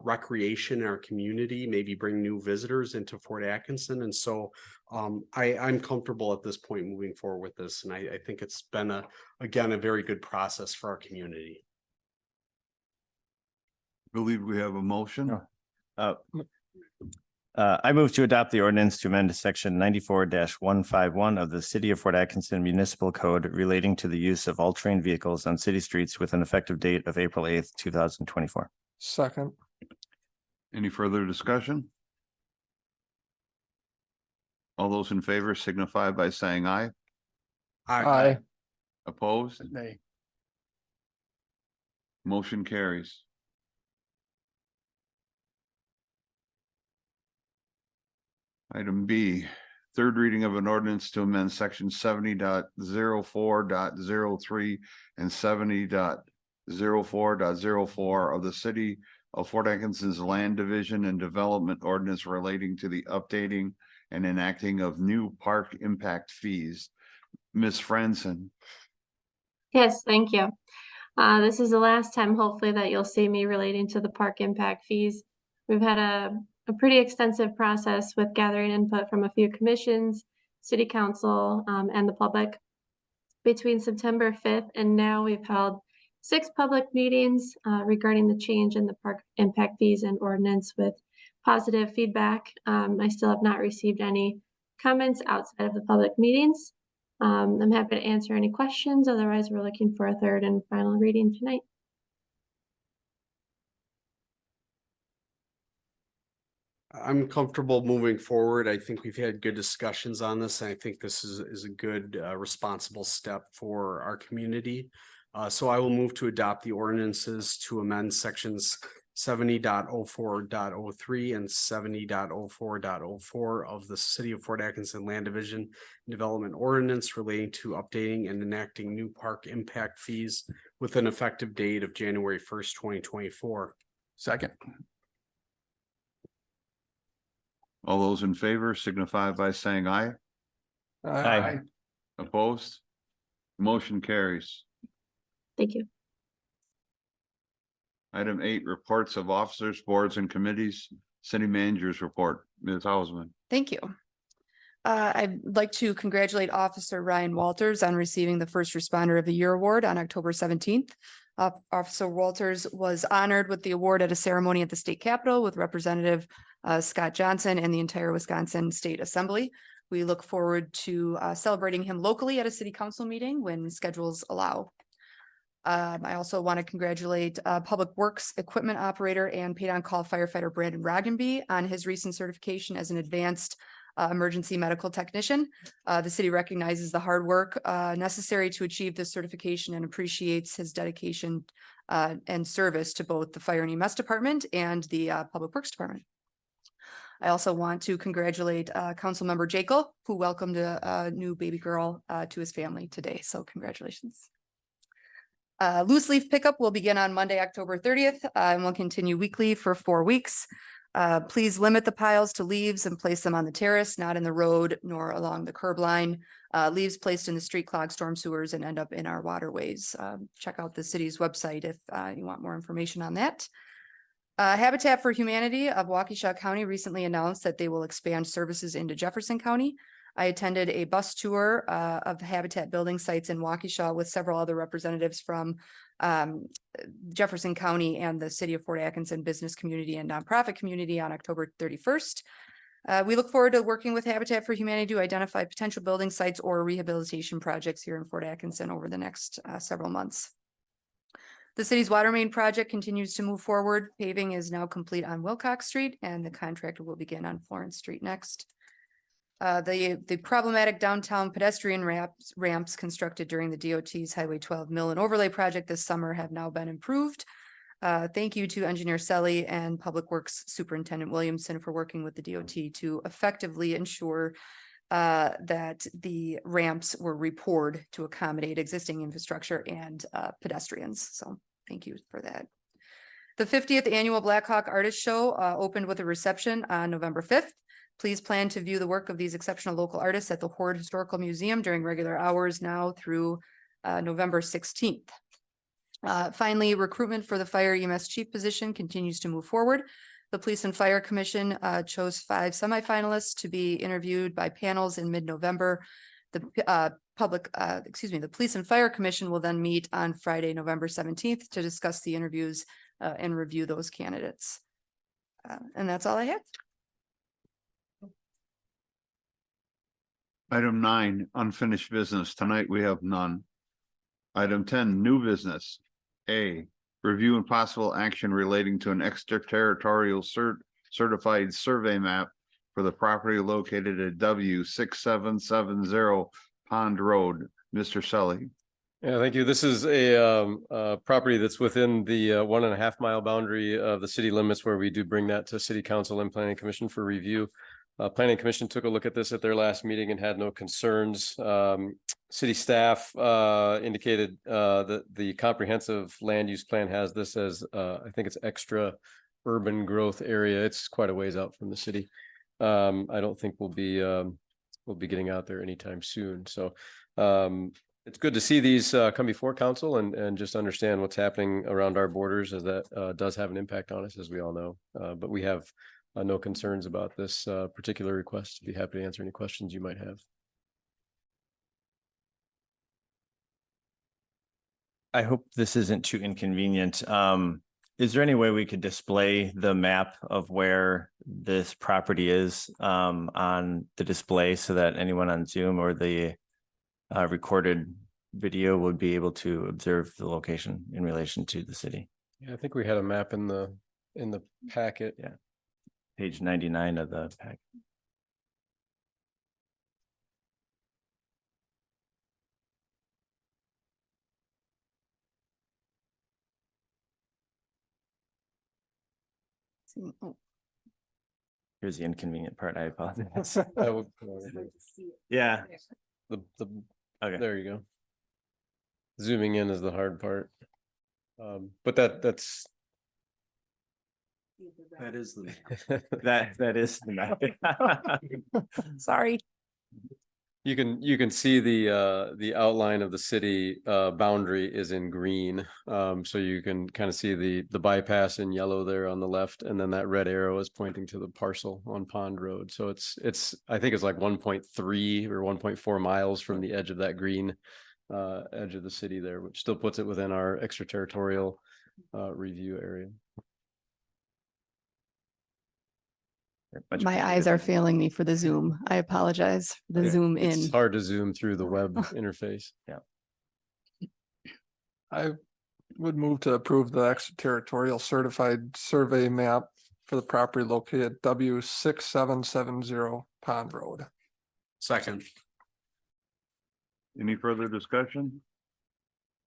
recreation in our community, maybe bring new visitors into Fort Atkinson. And so I'm comfortable at this point moving forward with this. And I think it's been again, a very good process for our community. Believe we have a motion. I move to adopt the ordinance to amend section 94-151 of the City of Fort Atkinson Municipal Code relating to the use of all-terrain vehicles on city streets with an effective date of April 8th, 2024. Second. Any further discussion? All those in favor signify by saying aye. Aye. Opposed? Nay. Motion carries. Item B, third reading of an ordinance to amend section 70.04.03 and 70.04.04 of the City of Fort Atkinson's Land Division and Development Ordinance relating to the updating and enacting of new park impact fees. Ms. Franson. Yes, thank you. This is the last time, hopefully, that you'll see me relating to the park impact fees. We've had a pretty extensive process with gathering input from a few commissions, city council, and the public. Between September 5th and now, we've held 6 public meetings regarding the change in the park impact fees and ordinance with positive feedback. I still have not received any comments outside of the public meetings. I'm happy to answer any questions. Otherwise, we're looking for a third and final reading tonight. I'm comfortable moving forward. I think we've had good discussions on this, and I think this is a good responsible step for our community. So I will move to adopt the ordinances to amend sections 70.04.03 and 70.04.04 of the City of Fort Atkinson Land Division Development Ordinance relating to updating and enacting new park impact fees with an effective date of January 1st, 2024. Second. All those in favor signify by saying aye. Aye. Opposed? Motion carries. Thank you. Item 8, reports of officers, boards, and committees. City managers report. Ms. Hausman. Thank you. I'd like to congratulate Officer Ryan Walters on receiving the First Responder of the Year award on October 17th. Officer Walters was honored with the award at a ceremony at the state capitol with Representative Scott Johnson and the entire Wisconsin State Assembly. We look forward to celebrating him locally at a city council meeting when schedules allow. I also want to congratulate Public Works Equipment Operator and paid-on-call firefighter Brandon Roggenby on his recent certification as an advanced emergency medical technician. The city recognizes the hard work necessary to achieve this certification and appreciates his dedication and service to both the Fire and EMS Department and the Public Works Department. I also want to congratulate Councilmember Jekyll, who welcomed a new baby girl to his family today. So congratulations. Loose leaf pickup will begin on Monday, October 30th, and will continue weekly for 4 weeks. Please limit the piles to leaves and place them on the terrace, not in the road nor along the curb line. Leaves placed in the street clog storm sewers and end up in our waterways. Check out the city's website if you want more information on that. Habitat for Humanity of Waukesha County recently announced that they will expand services into Jefferson County. I attended a bus tour of Habitat building sites in Waukesha with several other representatives from Jefferson County and the city of Fort Atkinson business community and nonprofit community on October 31st. We look forward to working with Habitat for Humanity to identify potential building sites or rehabilitation projects here in Fort Atkinson over the next several months. The city's water main project continues to move forward. Paving is now complete on Wilcox Street and the contractor will begin on Florence Street next. The problematic downtown pedestrian ramps constructed during the DOT's Highway 12 mill and overlay project this summer have now been improved. Thank you to Engineer Selly and Public Works Superintendent Williamson for working with the DOT to effectively ensure that the ramps were repoured to accommodate existing infrastructure and pedestrians. So thank you for that. The 50th Annual Blackhawk Artist Show opened with a reception on November 5th. Please plan to view the work of these exceptional local artists at the Hoard Historical Museum during regular hours now through November 16th. Finally, recruitment for the fire EMS chief position continues to move forward. The Police and Fire Commission chose 5 semifinalists to be interviewed by panels in mid-November. The the Police and Fire Commission will then meet on Friday, November 17th to discuss the interviews and review those candidates. And that's all I have. Item 9, unfinished business. Tonight we have none. Item 10, new business. A, review and possible action relating to an extraterritorial certified survey map for the property located at W6770 Pond Road. Mr. Selly. Yeah, thank you. This is a property that's within the 1.5 mile boundary of the city limits where we do bring that to City Council and Planning Commission for review. Planning Commission took a look at this at their last meeting and had no concerns. City staff indicated that the comprehensive land use plan has this as I think it's extra urban growth area. It's quite a ways out from the city. I don't think we'll be getting out there anytime soon. So it's good to see these come before council and just understand what's happening around our borders, as that does have an impact on us, as we all know. But we have no concerns about this particular request. I'd be happy to answer any questions you might have. I hope this isn't too inconvenient. Is there any way we could display the map of where this property is on the display so that anyone on Zoom or the recorded video would be able to observe the location in relation to the city? Yeah, I think we had a map in the packet. Yeah. Page 99 of the pack. Oh, Here's the inconvenient part. I apologize. I would- Yeah. Okay. There you go. Zooming in is the hard part. But that's That is the. That is the map. sorry. You can see the outline of the city boundary is in green. So you can kind of see the bypass in yellow there on the left, and then that red arrow is pointing to the parcel on Pond Road. So it's I think it's like 1.3 or 1.4 miles from the edge of that green edge of the city there, which still puts it within our extraterritorial review area. Much My eyes appreciated. are failing me for the Zoom. I apologize for the Okay. zoom in. It's hard to zoom through the web interface. I would move to approve the extraterritorial certified survey map for the property located at W6770 Pond Road. Second. Any further discussion?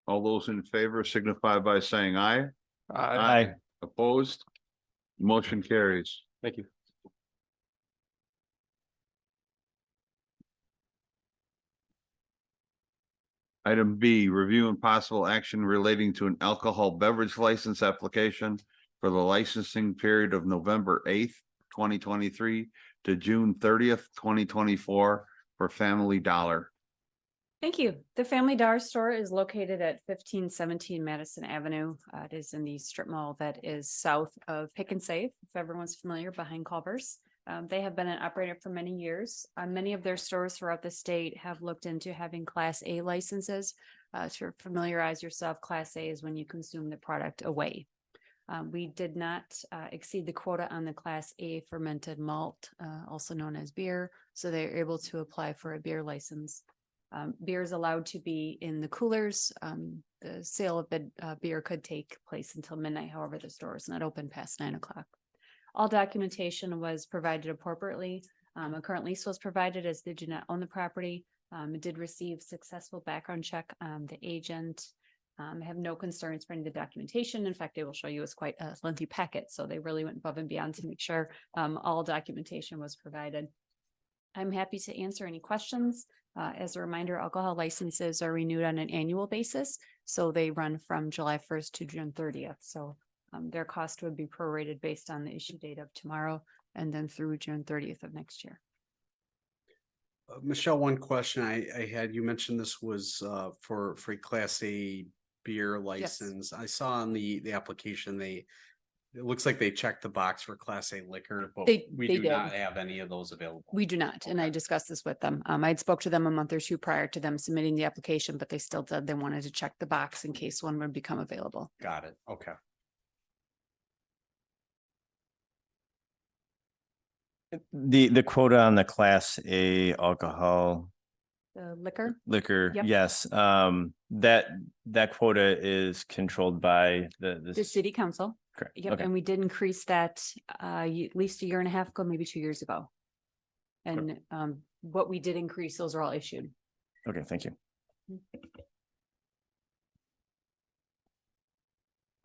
All those in favor signify by saying aye. Aye. Opposed? Motion carries. Thank you. Item B, review and possible action relating to an alcohol beverage license application for the licensing period of November 8th, 2023 to June 30th, 2024 for Family Dollar. Thank you. The Family Dollar store is located at 1517 Madison Avenue. It is in the strip mall that is south of Pick and Save, if everyone's familiar, behind Culver's. They have been an operator for many years. Many of their stores throughout the state have looked into having Class A licenses. To familiarize yourself, Class A is when you consume the product away. We did not exceed the quota on the Class A fermented malt, also known as beer, so they're able to apply for a beer license. Beer is allowed to be in the coolers. The sale of the beer could take place until midnight. However, the store is not open past 9 o'clock. All documentation was provided appropriately. A current lease was provided as they do not own the property. It did receive successful background check. The agent have no concerns for any of the documentation. In fact, they will show you it's quite a lengthy packet. So they really went above and beyond to make sure all documentation was provided. I'm happy to answer any questions. As a reminder, alcohol licenses are renewed on an annual basis. So they run from July 1st to June 30th. So their cost would be prorated based on the issue date of tomorrow and then through June 30th of next year. Michelle, one question I had, you mentioned this was for a Class A beer license. I saw on the application, it looks like they checked the box for Class A liquor, but we They do did. not have any of those available. We do not, and I Okay. discussed this with them. I'd spoke to them a month or two prior to them submitting the application, but they still said they wanted to check the box in case one would become available. Got it. Okay. The quota on the Class A alcohol The liquor, liquor, Yep. yes, that quota is controlled by the city council. Correct. Yep, Okay. and we did increase that at least a year and a half ago, maybe 2 years ago. And what we did increase, those are all issued. Okay, thank you.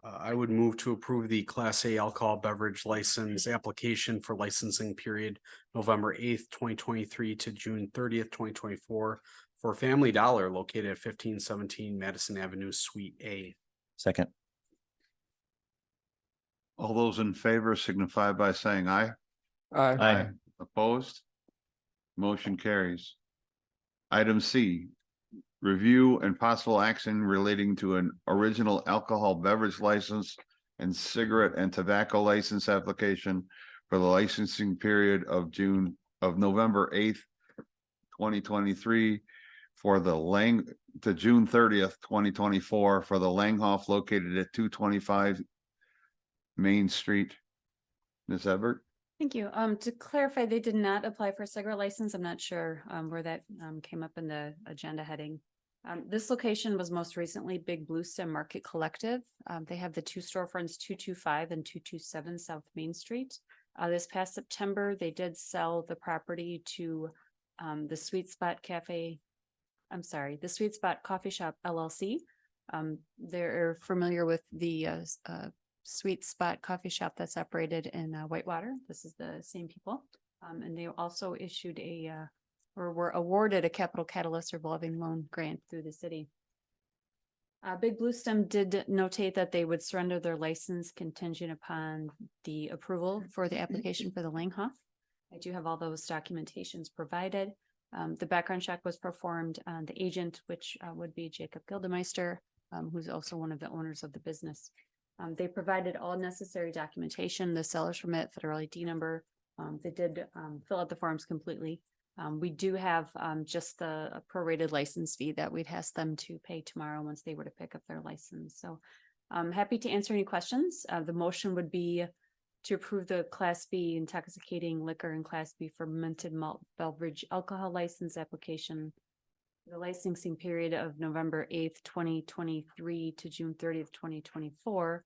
I would move to approve the Class A alcohol beverage license application for licensing period November 8th, 2023 to June 30th, 2024 for Family Dollar located at 1517 Madison Avenue, Suite A. Second, All those in favor signify by saying aye. Aye. Opposed? Motion carries. Item C, review and possible action relating to an original alcohol beverage license and cigarette and tobacco license application for the licensing period of November 8th, 2023 for the to June 30th, 2024 for the Langhoff located at 225 Main Street. Ms. Everett? Thank you. To clarify, they did not apply for a cigarette license. I'm not sure where that came up in the agenda heading. This location was most recently Big Blue Stem Market Collective. They have the two storefronts, 225 and 227 South Main Street. This past September, they did sell the property to the Sweet Spot the Sweet Spot Coffee Shop LLC. They're familiar with the Sweet Spot Coffee Shop that's operated in Whitewater. This is the same people. And they also issued or were awarded a capital catalyst revolving loan grant through the city. Big Blue Stem did notate that they would surrender their license contingent upon the approval for the application for the Langhoff. I do have all those documentations provided. The background check was performed on the agent, which would be Jacob Gildemeister, who's also one of the owners of the business. They provided all necessary documentation, the seller's permit, federal ID number. They did fill out the forms completely. We do have just a prorated license fee that we'd ask them to pay tomorrow once they were to pick up their license. So I'm happy to answer any questions. The motion would be to approve the Class B intoxicating liquor and Class B fermented malt beverage alcohol license application. The licensing period of November 8th, 2023 to June 30th, 2024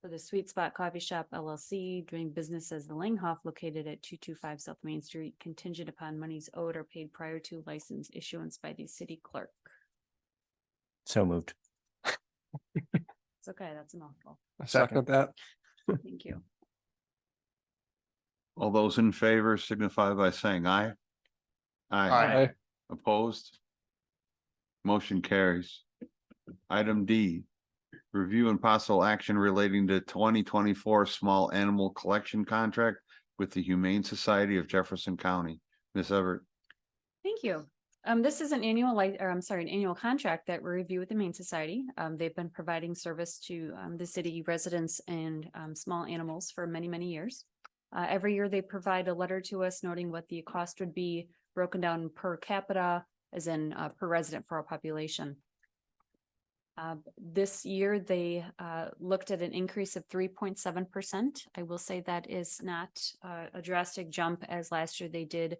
for the Sweet Spot Coffee Shop LLC doing business as the Langhoff located at 225 South Main Street, contingent upon monies owed or paid prior to license issuance by the city clerk. so moved. It's okay, that's a mouthful. I second that. Thank you. All those in favor signify by saying aye. Aye. Opposed? Motion carries. Item D, review and possible action relating to 2024 small animal collection contract with the Humane Society of Jefferson County. Ms. Everett? Thank you. This is an annual contract that we review with the Humane Society. They've been providing service to the city residents and small animals for many, many years. Every year they provide a letter to us noting what the cost would be broken down per capita, as in per resident for our population. This year, they looked at an increase of 3.7%. I will say that is not a drastic jump, as last year they did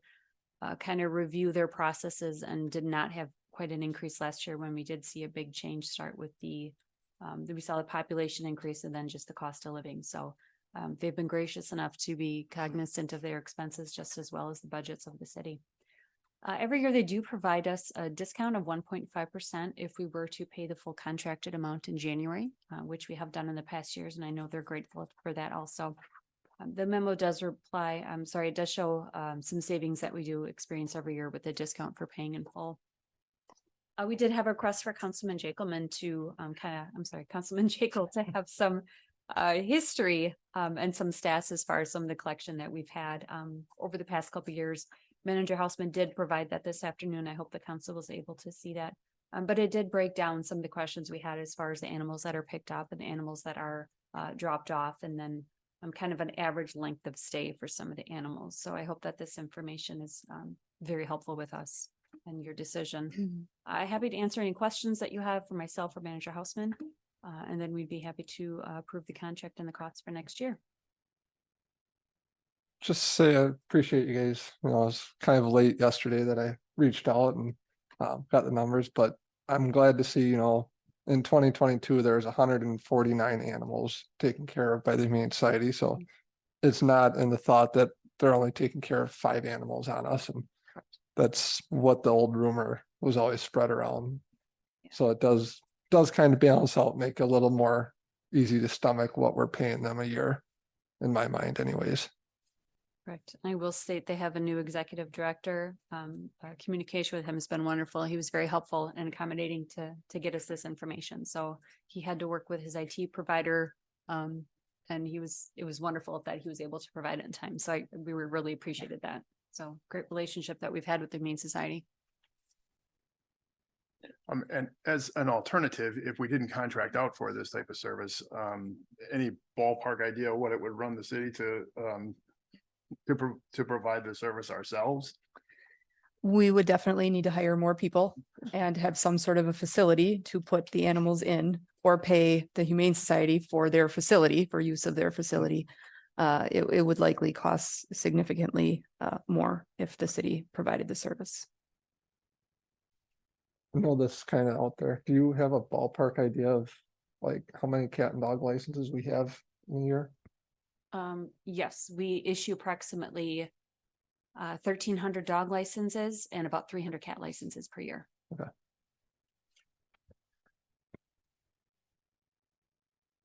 kind of review their processes and did not have quite an increase last year when we did see a big change start with we saw the population increase and then just the cost of living. So they've been gracious enough to be cognizant of their expenses just as well as the budgets of the city. Every year they do provide us a discount of 1.5% if we were to pay the full contracted amount in January, which we have done in the past years, and I know they're grateful for that also. The memo does it does show some savings that we do experience every year with the discount for paying in full. We did have a request for Councilman Jakelman to Councilman Jekyll to have some history and some stats as far as some of the collection that we've had over the past couple of years. Manager Houseman did provide that this afternoon. I hope the council was able to see that. But it did break down some of the questions we had as far as the animals that are picked up and the animals that are dropped off, and then kind of an average length of stay for some of the animals. So I hope that this information is very helpful with us and your decision. I'm happy to answer any questions that you have for myself or Manager Houseman. And then we'd be happy to approve the contract and the costs for next year. Just say I appreciate you guys. You know, it was kind of late yesterday that I reached out and got the numbers, but I'm glad to see, you know, in 2022, there's 149 animals taken care of by the Humane Society. So it's not in the thought that they're only taking care of 5 animals on us. And that's what the old rumor was always spread around. So it does kind of balance out, make it a little more easy to stomach what we're paying them a year, in my mind anyways. Correct. I will state they have a new executive director. Our communication with him has been wonderful. He was very helpful and accommodating to get us this information. So he had to work with his IT provider. And it was wonderful that he was able to provide it in time. So we were really appreciated that. So great relationship that we've had with the Humane Society. And as an alternative, if we didn't contract out for this type of service, any ballpark idea what it would run the city to provide the service ourselves? We would definitely need to hire more people and have some sort of a facility to put the animals in, or pay the Humane Society for their facility, for use of their facility. It would likely cost significantly more if the city provided the service. I know this is kind of out there. Do you have a ballpark idea of like how many cat and dog licenses we have in a year? Yes, we issue approximately 1,300 dog licenses and about 300 cat licenses per year. Okay.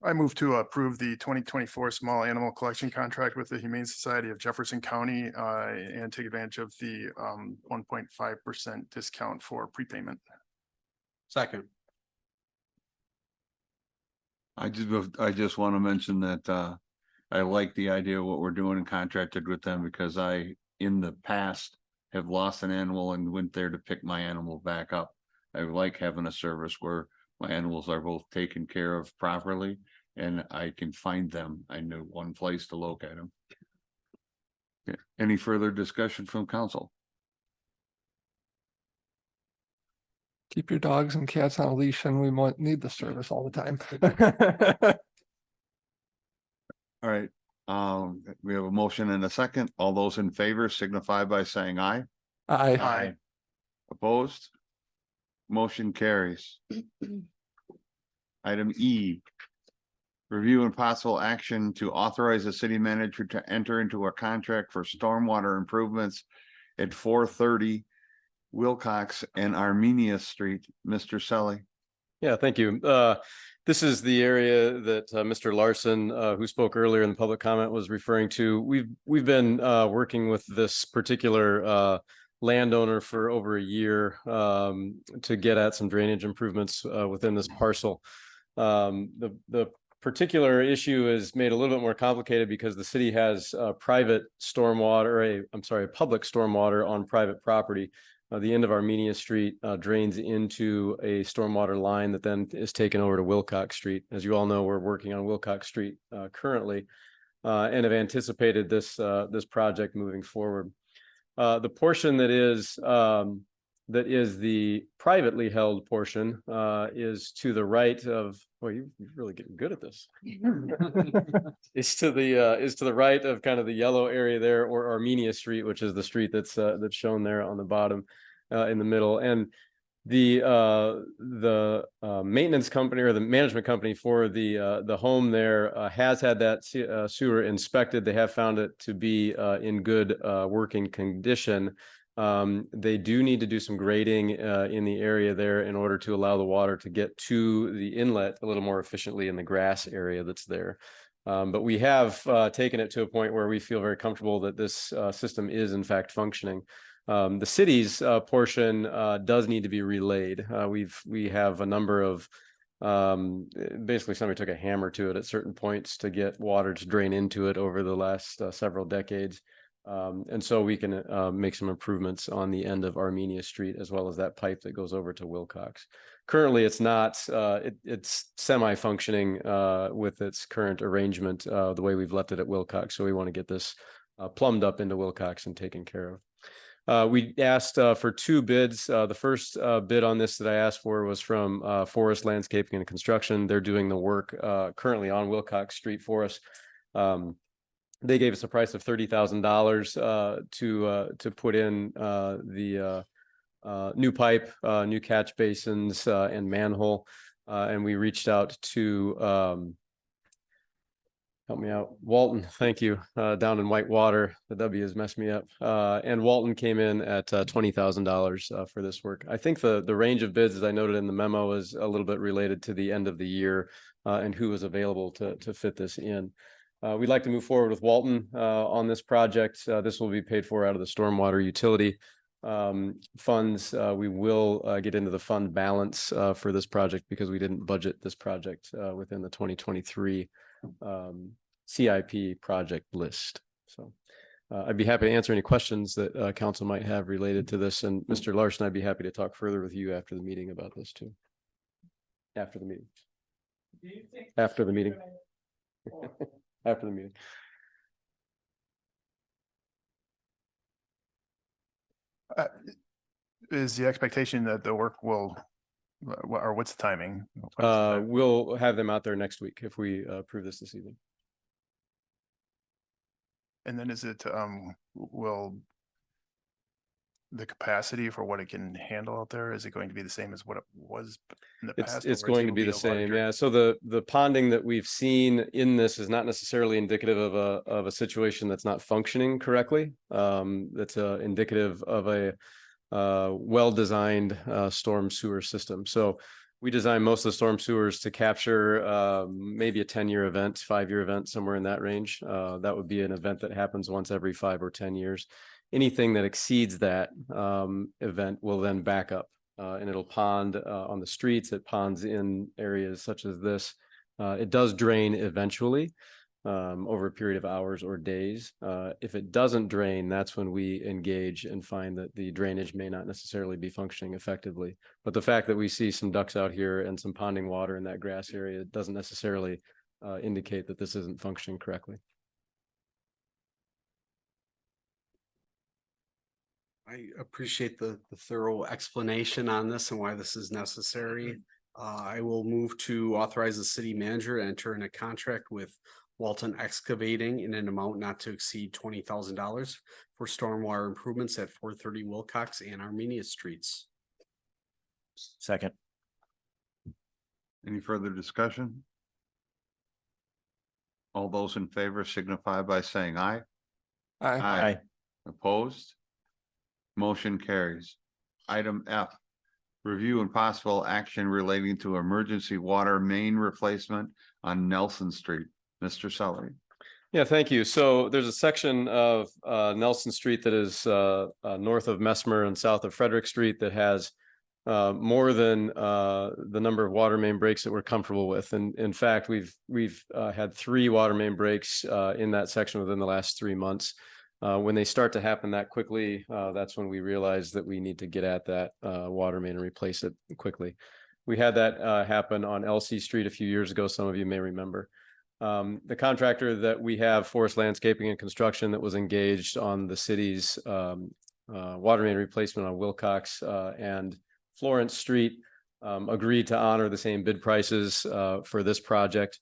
I move to approve the 2024 small animal collection contract with the Humane Society of Jefferson County and take advantage of the 1.5% discount for prepayment. Second. I just want to mention that I like the idea of what we're doing and contracted with them, because I, in the past, have lost an animal and went there to pick my animal back up. I like having a service where my animals are both taken care of properly and I can find them. I know one place to locate them. Okay. Any further discussion from council? Keep your dogs and cats on a leash and we might need the service all the time. All right, we have a motion and a second. All those in favor signify by saying aye. Aye. Opposed? Motion carries. Item E. Review and possible action to authorize the city manager to enter into a contract for stormwater improvements at 430 Wilcox and Armenia Street. Mr. Selly. Yeah, thank you. This is the area that Mr. Larson, who spoke earlier in the public comment, was referring to. We've been working with this particular landowner for over a year to get at some drainage improvements within this parcel. The particular issue is made a little bit more complicated because the city has private stormwater, a public stormwater on private property. The end of Armenia Street drains into a stormwater line that then is taken over to Wilcox Street. As you all know, we're working on Wilcox Street currently. and have anticipated this project moving forward. The portion that is the privately held portion is to the right of, well, you're really getting good at this. Is to the right of kind of the yellow area there, or Armenia Street, which is the street that's shown there on the bottom in the middle. And the maintenance company or the management company for the home there has had that sewer inspected. They have found it to be in good working condition. They do need to do some grading in the area there in order to allow the water to get to the inlet a little more efficiently in the grass area that's there. But we have taken it to a point where we feel very comfortable that this system is in fact functioning. The city's portion does need to be relayed. We have a number of basically somebody took a hammer to it at certain points to get water to drain into it over the last several decades. And so we can make some improvements on the end of Armenia Street, as well as that pipe that goes over to Wilcox. Currently, it's not, it's semi-functioning with its current arrangement, the way we've left it at Wilcox. So we want to get this plumbed up into Wilcox and taken care of. We asked for 2 bids. The first bid on this that I asked for was from Forest Landscaping and Construction. They're doing the work currently on Wilcox Street for us. They gave us a price of $30,000 to put in the new pipe, new catch basins, and manhole. And we reached out to help me out, Walton. Thank you. Down in Whitewater, the W has messed me up. And Walton came in at $20,000 for this work. I think the range of bids, as I noted in the memo, is a little bit related to the end of the year and who was available to fit this in. We'd like to move forward with Walton on this project. This will be paid for out of the stormwater utility funds. We will get into the fund balance for this project because we didn't budget this project within the 2023 CIP project list. So I'd be happy to answer any questions that council might have related to this. And Mr. Larson, I'd be happy to talk further with you after the meeting about this too. After the meeting. After the meeting. After the meeting. Is the expectation that the work will, or what's the timing? We'll have them out there next week if we approve this evening. And then is it, will the capacity for what it can handle out there, is it going to be the same as what it was in the past? It's or going it to be will the a larger- same. Yeah. So the ponding that we've seen in this is not necessarily indicative of a situation that's not functioning correctly. That's indicative of a well-designed storm sewer system. So we design most of the storm sewers to capture maybe a 10-year event, 5-year event, somewhere in that range. That would be an event that happens once every 5 or 10 years. Anything that exceeds that event will then back up and it'll pond on the streets. It ponds in areas such as this. It does drain eventually over a period of hours or days. If it doesn't drain, that's when we engage and find that the drainage may not necessarily be functioning effectively. But the fact that we see some ducks out here and some ponding water in that grass area doesn't necessarily indicate that this isn't functioning correctly. I appreciate the thorough explanation on this and why this is necessary. I will move to authorize the city manager to enter in a contract with Walton Excavating in an amount not to exceed $20,000 for stormwater improvements at 430 Wilcox and Armenia Streets. Second. Any further discussion? All those in favor signify by saying aye. Aye. Opposed? Motion carries. Item F, review and possible action relating to emergency water main replacement on Nelson Street. Mr. Sully. Yeah, thank you. So there's a section of Nelson Street that is north of Messmer and south of Frederick Street that has more than the number of water main breaks that we're comfortable with. And in fact, we've had 3 water main breaks in that section within the last 3 months. When they start to happen that quickly, that's when we realize that we need to get at that water main and replace it quickly. We had that happen on LC Street a few years ago. Some of you may remember. The contractor that we have, Forest Landscaping and Construction, that was engaged on the city's water main replacement on Wilcox and Florence Street, agreed to honor the same bid prices for this project,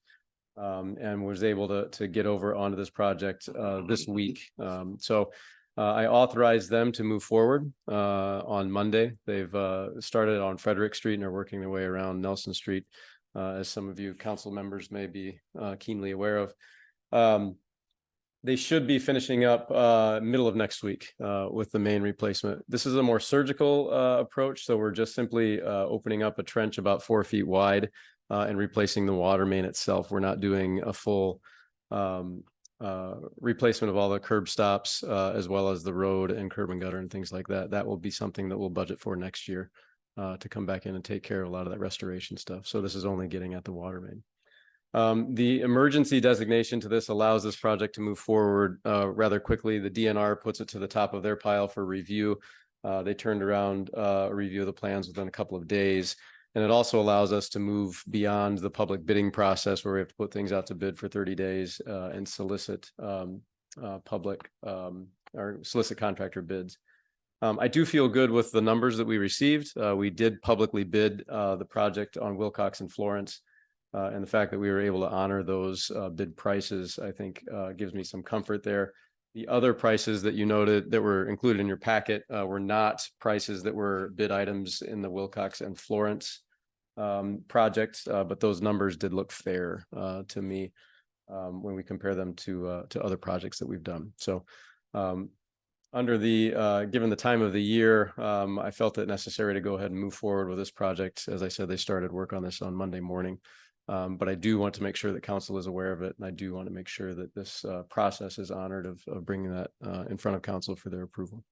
and was able to get over onto this project this week. So I authorized them to move forward on Monday. They've started on Frederick Street and are working their way around Nelson Street, as some of you council members may be keenly aware of. They should be finishing up middle of next week with the main replacement. This is a more surgical approach, so we're just simply opening up a trench about 4 feet wide and replacing the water main itself. We're not doing a full replacement of all the curb stops as well as the road and curb and gutter and things like that. That will be something that we'll budget for next year to come back in and take care of a lot of that restoration stuff. So this is only getting at the water main. The emergency designation to this allows this project to move forward rather quickly. The DNR puts it to the top of their pile for review. They turned around a review of the plans within a couple of days. And it also allows us to move beyond the public bidding process where we have to put things out to bid for 30 days and solicit public or solicit contractor bids. I do feel good with the numbers that we received. We did publicly bid the project on Wilcox and Florence. And the fact that we were able to honor those bid prices, I think gives me some comfort there. The other prices that you noted that were included in your packet were not prices that were bid items in the Wilcox and Florence projects, but those numbers did look fair to me when we compare them to other projects that we've done. So under the given the time of the year, I felt it necessary to go ahead and move forward with this project. As I said, they started work on this on Monday morning. But I do want to make sure that council is aware of it. And I do want to make sure that this process is honored of bringing that in front of council for their approval.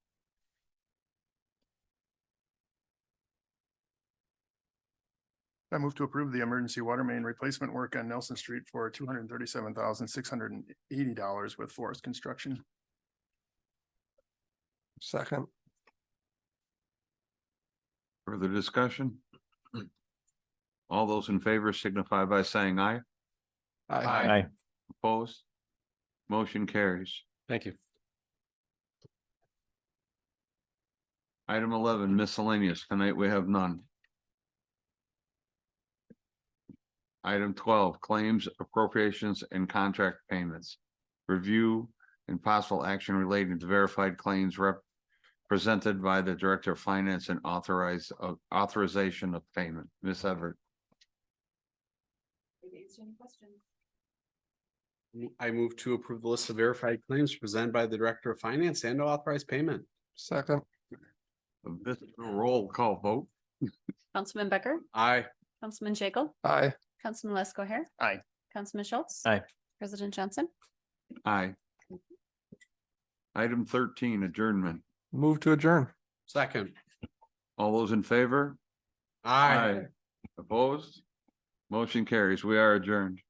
I move to approve the emergency water main replacement work on Nelson Street for $237,680 with Forest Construction. Second. Further discussion? All those in favor signify by saying aye. Aye. Opposed? Motion carries. Thank you. Item 11, miscellaneous. Tonight we have none. Item 12, claims, appropriations, and contract payments. Review and possible action relating to verified claims presented by the Director of Finance and authorization of payment. Ms. Everett. I move to approve the list of verified claims presented by the Director of Finance and to authorize payment. Second. This is a roll call vote. Councilman Becker, Aye. Councilman Jekyll, Aye. Councilman Lesko Hair. Aye. Councilman Schultz. Aye. President Johnson. Aye. Item 13, adjournment. Move to adjourn. Second. All those in favor? Aye. Opposed? Motion carries. We are adjourned.